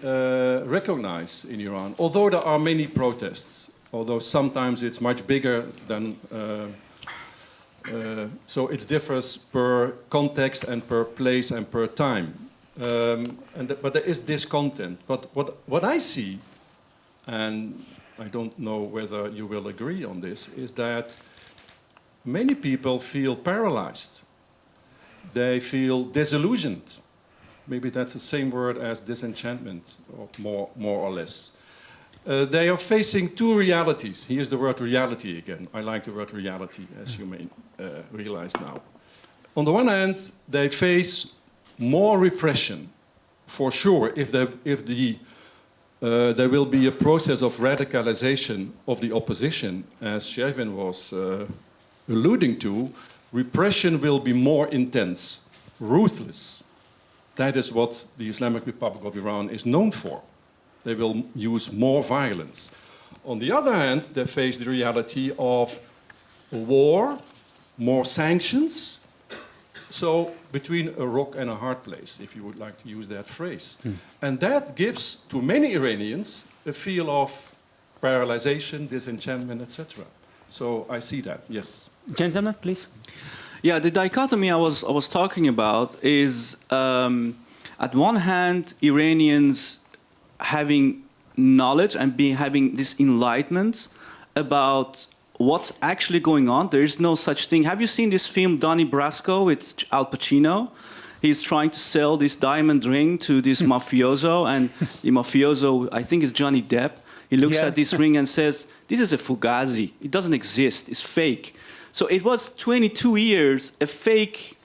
recognize in Iran. Although there are many protests, although sometimes it's much bigger than... so it differs per context and per place and per time. But there is discontent. But what I see, and I don't know whether you will agree on this, is that many people feel paralyzed. They feel disillusioned. Maybe that's the same word as disenchantment, or more or less. They are facing two realities. Here's the word reality again. I like the word reality, as you may realize now. On the one hand, they face more repression, for sure, if there will be a process of radicalization of the opposition, as Shevin was alluding to. Repression will be more intense, ruthless. That is what the Islamic Republic of Iran is known for. They will use more violence. On the other hand, they face the reality of war, more sanctions. So between a rock and a hard place, if you would like to use that phrase. And that gives to many Iranians a feel of paralyzation, disenchantment, etc. So I see that, yes. Gentlemen, please. Yeah, the dichotomy I was talking about is, at one hand, Iranians having knowledge and having this enlightenment about what's actually going on. There is no such thing. Have you seen this film Donnie Brasco with Al Pacino? He's trying to sell this diamond ring to this mafioso, and the mafioso, I think, is Johnny Depp. He looks at this ring and says, "This is a fugazi. It doesn't exist. It's fake." So it was 22 years a fake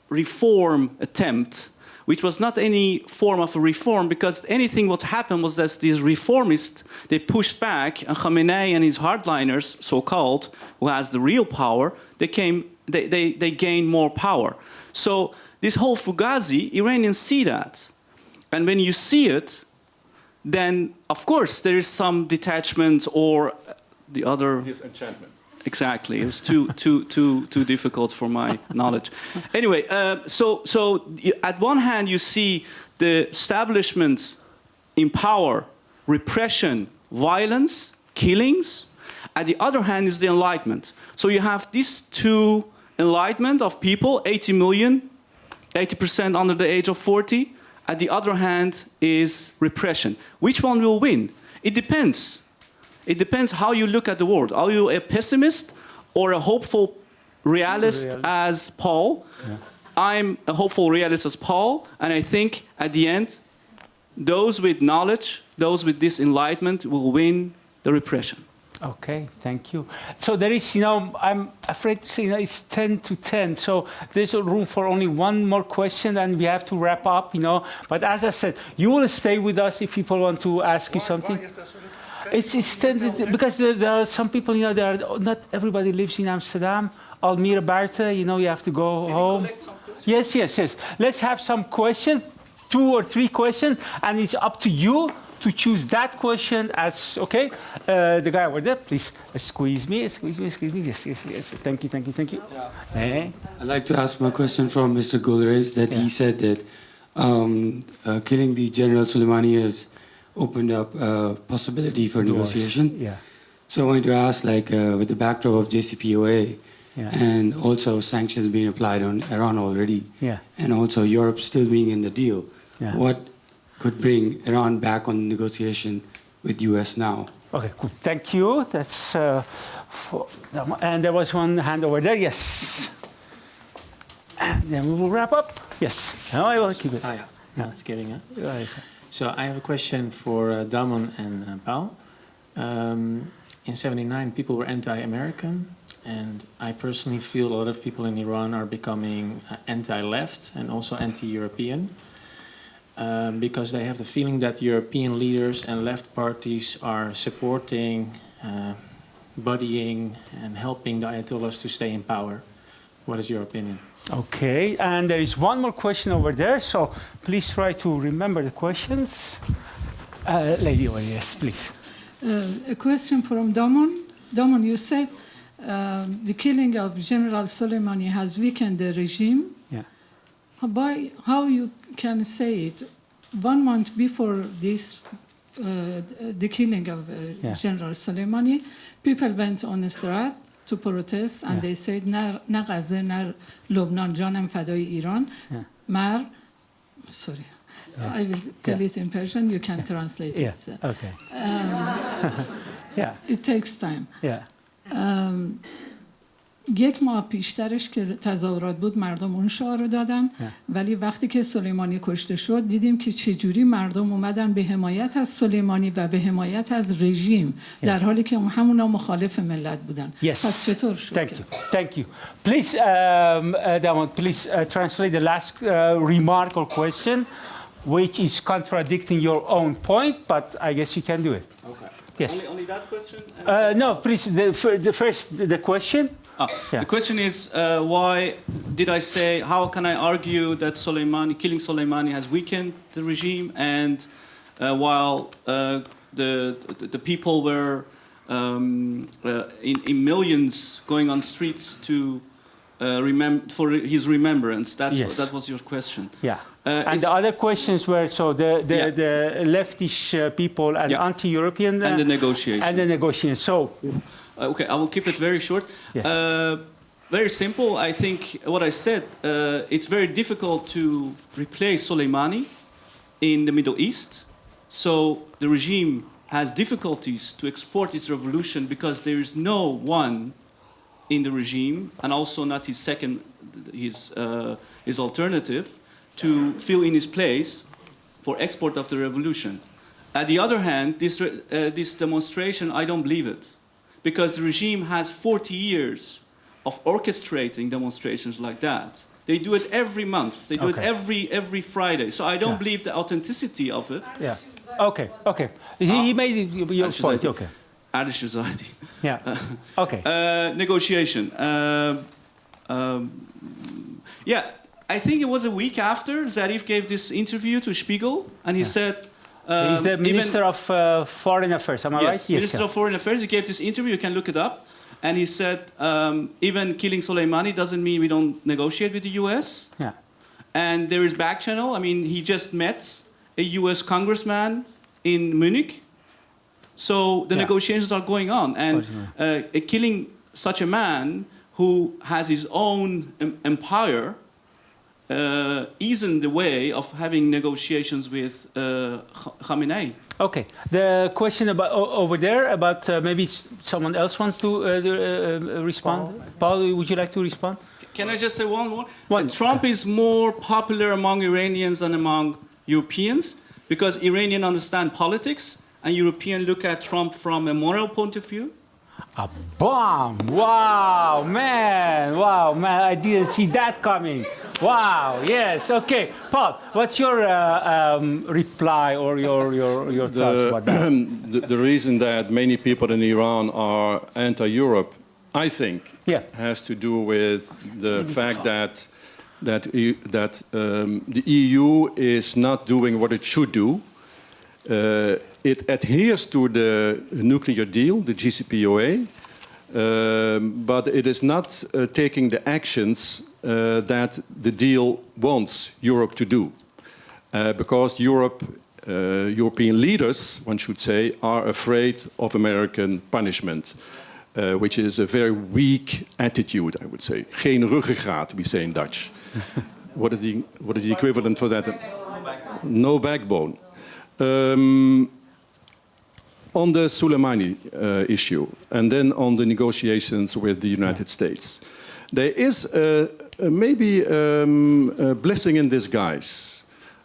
reform attempt, which was not any form of a reform, because anything what happened was that these reformists, they pushed back, and Khamenei and his hardliners, so-called, who has the real power, they gained more power. So this whole fugazi, Iranians see that. And when you see it, then of course there is some detachment or the other... Disenchantment. Exactly. It was too difficult for my knowledge. Anyway, so at one hand you see the establishment in power, repression, violence, killings. At the other hand is the Enlightenment. So you have these two enlightenment of people, 80 million, 80% under the age of 40. At the other hand is repression. Which one will win? It depends. It depends how you look at the world. Are you a pessimist or a hopeful realist as Paul? Yeah. I'm a hopeful realist as Paul, and I think at the end, those with knowledge, those with this enlightenment will win the repression. Okay, thank you. So there is, I'm afraid to say, it's 10 to 10. So there's a room for only one more question, and we have to wrap up, But as I said, you will stay with us if people want to ask you something. It's tended, because there are some people, not everybody lives in Amsterdam. Almere Buiten, you have to go home. Yes. Let's have some questions, 2 or 3 questions, and it's up to you to choose that question as, okay? The guy over there, please squeeze me. Yes. Thank you. Yeah. Hey. I'd like to ask my question from Mr. Golriz, that he said that killing the General Soleimani has opened up a possibility for negotiation. Yeah. So I wanted to ask, with the backdrop of JCPOA, and also sanctions being applied on Iran already, and also Europe still being in the deal, what could bring Iran back on negotiation with US now? Okay, cool. Thank you. That's and there was one hand over there. Yes. And then we will wrap up. Yes. No, I will keep it. Oh, yeah. That's getting it. So I have a question for Damon and Paul. In '79, people were anti-American, and I personally feel a lot of people in Iran are becoming anti-left and also anti-European, because they have the feeling that European leaders and left parties are supporting, buddying, and helping the Ayatollahs to stay in power. What is your opinion? Okay, and there is one more question over there, so please try to remember the questions. Lady over here, yes, please. A question from Damon. Damon, you said the killing of General Soleimani has weakened the regime. Yeah. How you can say it? 1 month before this, the killing of General Soleimani, people went on the street to protest, and they said, "Na Gaza, na Lebanon, janam fadai Iran." Sorry, I will tell it in Persian. You can translate it. Okay. It takes time. Yeah. 1 ماه پیشترش که تظاهرات بود مردم اون شعار رو دادن، ولی وقتی که سلیمانی کشته شد دیدیم که چجوری مردم اومدن به حمایت از سلیمانی و به حمایت از رژیم، در حالی که همونا مخالف ملت بودن. پس چطور شد؟ Thank you. Please, Damon, please translate the last remark or question, which is contradicting your own point, but I guess you can do it. Okay. Yes. Only that question? No, please, the question. The question is, why did I say, how can I argue that killing Soleimani has weakened the regime, and while the people were in millions going on streets to for his remembrance? That was your question. Yeah. And the other questions were, so the leftish people and anti-European... And the negotiation. So... Okay, I will keep it very short. Yes. Very simple. I think what I said, it's very difficult to replace Soleimani in the Middle East. So the regime has difficulties to export its revolution because there is no one in the regime, and also not his alternative, to fill in his place for export of the revolution. On the other hand, this demonstration, I don't believe it, because the regime has 40 years of orchestrating demonstrations like that. They do it every month. They do it every Friday. So I don't believe the authenticity of it. Yeah. Okay. Okay. He made your point. Okay. Shojaee. Yeah. Okay. Negotiation. Yeah, I think it was a week after Zarif gave this interview to Spiegel, and he said. He's the Minister of Foreign Affairs. Am I right? Yes, Minister of Foreign Affairs. He gave this interview. You can look it up. And he said, even killing Soleimani doesn't mean we don't negotiate with the U.S. Yeah. And there is back channel. I mean, he just met a U.S. congressman in Munich. So the negotiations are going on. And killing such a man who has his own empire isn't the way of having negotiations with Khamenei. Okay. The question about over there about maybe someone else wants to respond. Paul, would you like to respond? Can I just say one more? Trump is more popular among Iranians than among Europeans because Iranians understand politics and Europeans look at Trump from a moral point of view. A bomb! Wow, man! Wow, man! I didn't see that coming. Wow! Yes. Okay, Paul. What's your reply or your thoughts about that? The reason that many people in Iran are anti-Europe, I think, has to do with the fact that the EU is not doing what it should do. It adheres to the nuclear deal, the JCPOA, but it is not taking the actions that the deal wants Europe to do. Because European leaders, one should say, are afraid of American punishment, which is a very weak attitude, I would say. Geen ruggengraat, we say in Dutch. What is the equivalent for that? No backbone. On the Soleimani issue, and then on the negotiations with the United States, there is maybe a blessing in disguise,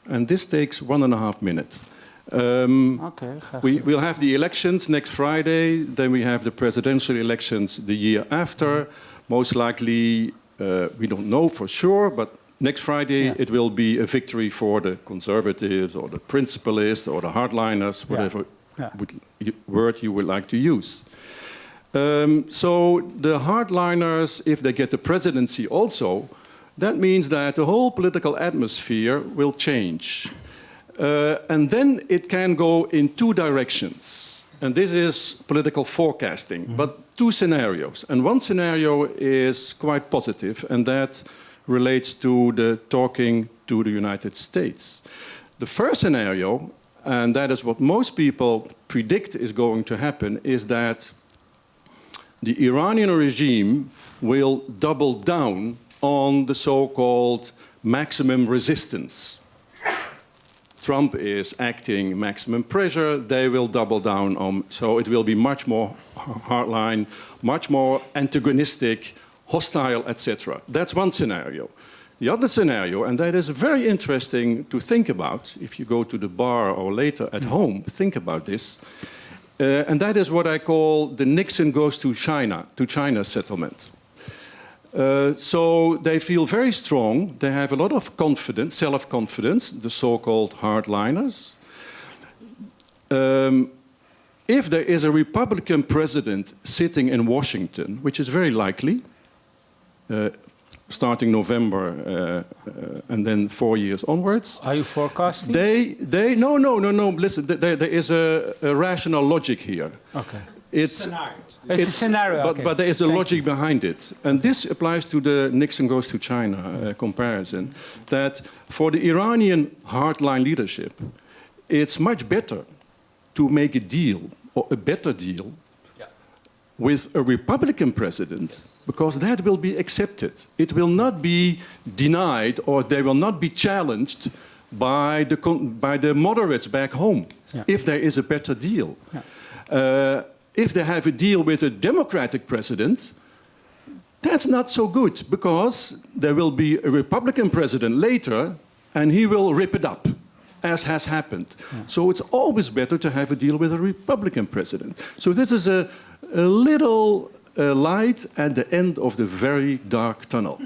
and this takes 1.5 minutes. We'll have the elections next Friday, then we have the presidential elections the year after. Most likely, we don't know for sure, but next Friday it will be a victory for the conservatives or the principalists or the hardliners, whatever word you would like to use. So the hardliners, if they get the presidency also, that means that the whole political atmosphere will change. And then it can go in two directions. And this is political forecasting, but two scenarios. And one scenario is quite positive, and that relates to the talking to the United States. The first scenario, and that is what most people predict is going to happen, is that the Iranian regime will double down on the so-called maximum resistance. Trump is acting maximum pressure, they will double down on, so it will be much more hardline, much more antagonistic, hostile, etc. That's one scenario. The other scenario, and that is very interesting to think about, if you go to the bar or later at home, think about this, and that is what I call the Nixon goes to China settlement. So they feel very strong, they have a lot of confidence, self-confidence, the so-called hardliners. If there is a Republican president sitting in Washington, which is very likely, starting November and then 4 years onwards. Are you forecasting? No. Listen, there is a rational logic here. Okay. It's a scenario. But there is a logic behind it. And this applies to the Nixon goes to China comparison, that for the Iranian hardline leadership, it's much better to make a deal, or a better deal, with a Republican president, because that will be accepted. It will not be denied, or they will not be challenged by the moderates back home, if there is a better deal. If they have a deal with a democratic president, that's not so good, because there will be a Republican president later, and he will rip it up, as has happened. So it's always better to have a deal with a Republican president. So this is a little light at the end of the very dark tunnel.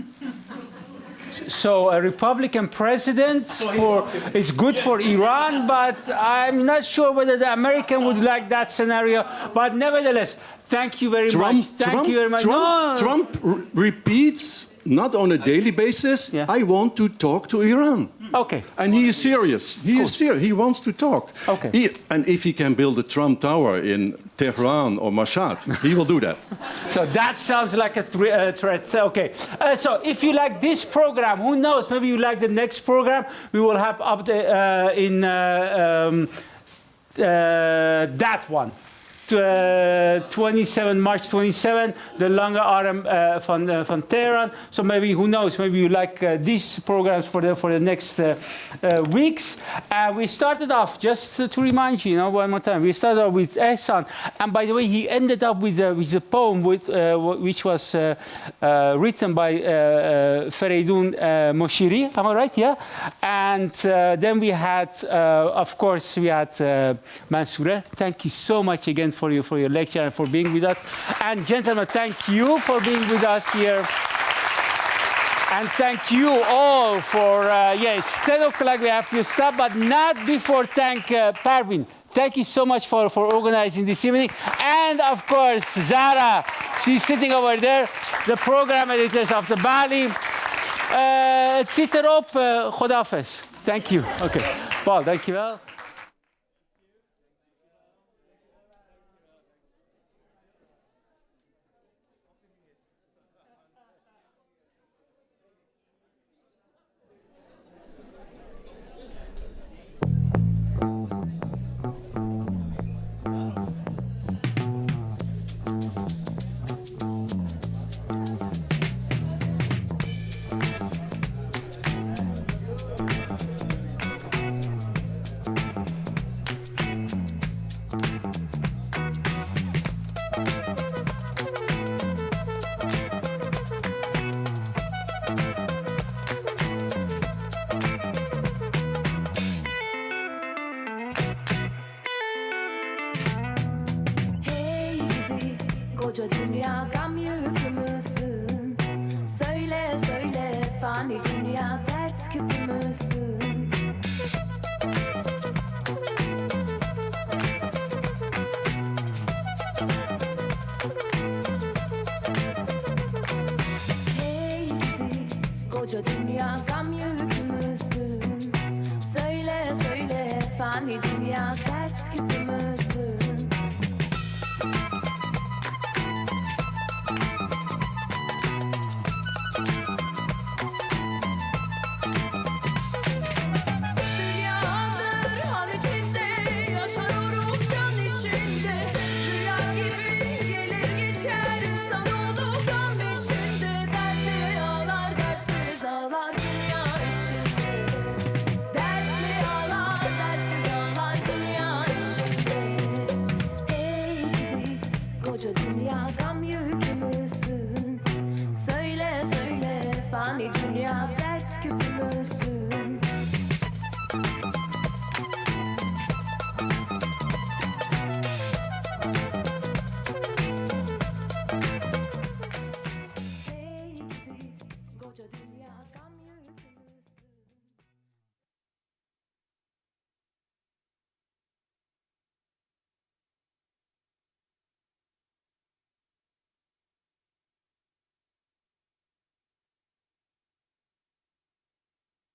So a Republican president is good for Iran, but I'm not sure whether the American would like that scenario. But nevertheless, thank you very much. Thank you very much. Trump repeats, not on a daily basis, I want to talk to Iran. Okay. And he is serious. He is serious. He wants to talk. Okay. And if he can build a Trump Tower in Tehran or Mashhad, he will do that. So that sounds like a threat. Okay. So if you like this program, who knows? Maybe you like the next program. We will have up in that one. 27 March 27, the Lange Arm van Tehran. So maybe, who knows, maybe you like these programs for the next weeks. We started off, just to remind you, one more time, we started off with Ehsan. And by the way, he ended up with a poem which was written by Feridun Moshiri. Am I right? Yeah. And then we had, of course, we had Mansoureh. Thank you so much again for your lecture and for being with us. And gentlemen, thank you for being with us here. And thank you all for, it's 10 o'clock, we have to stop, but not before thank Parvin. Thank you so much for organizing this evening. And of course, Zara, she's sitting over there, the program editors of the Balie. Zit erop, Godafes. Thank you. Okay. Paul, thank you well. Koca dünya gam yükü müsün? Söyle söyle fani dünya dert küpü müsün? Hey gidi koca dünya gam yükü müsün? Söyle söyle fani dünya dert küpü müsün? Koca dünya gam yükü müsün? Söyle söyle fani dünya dert küpü müsün?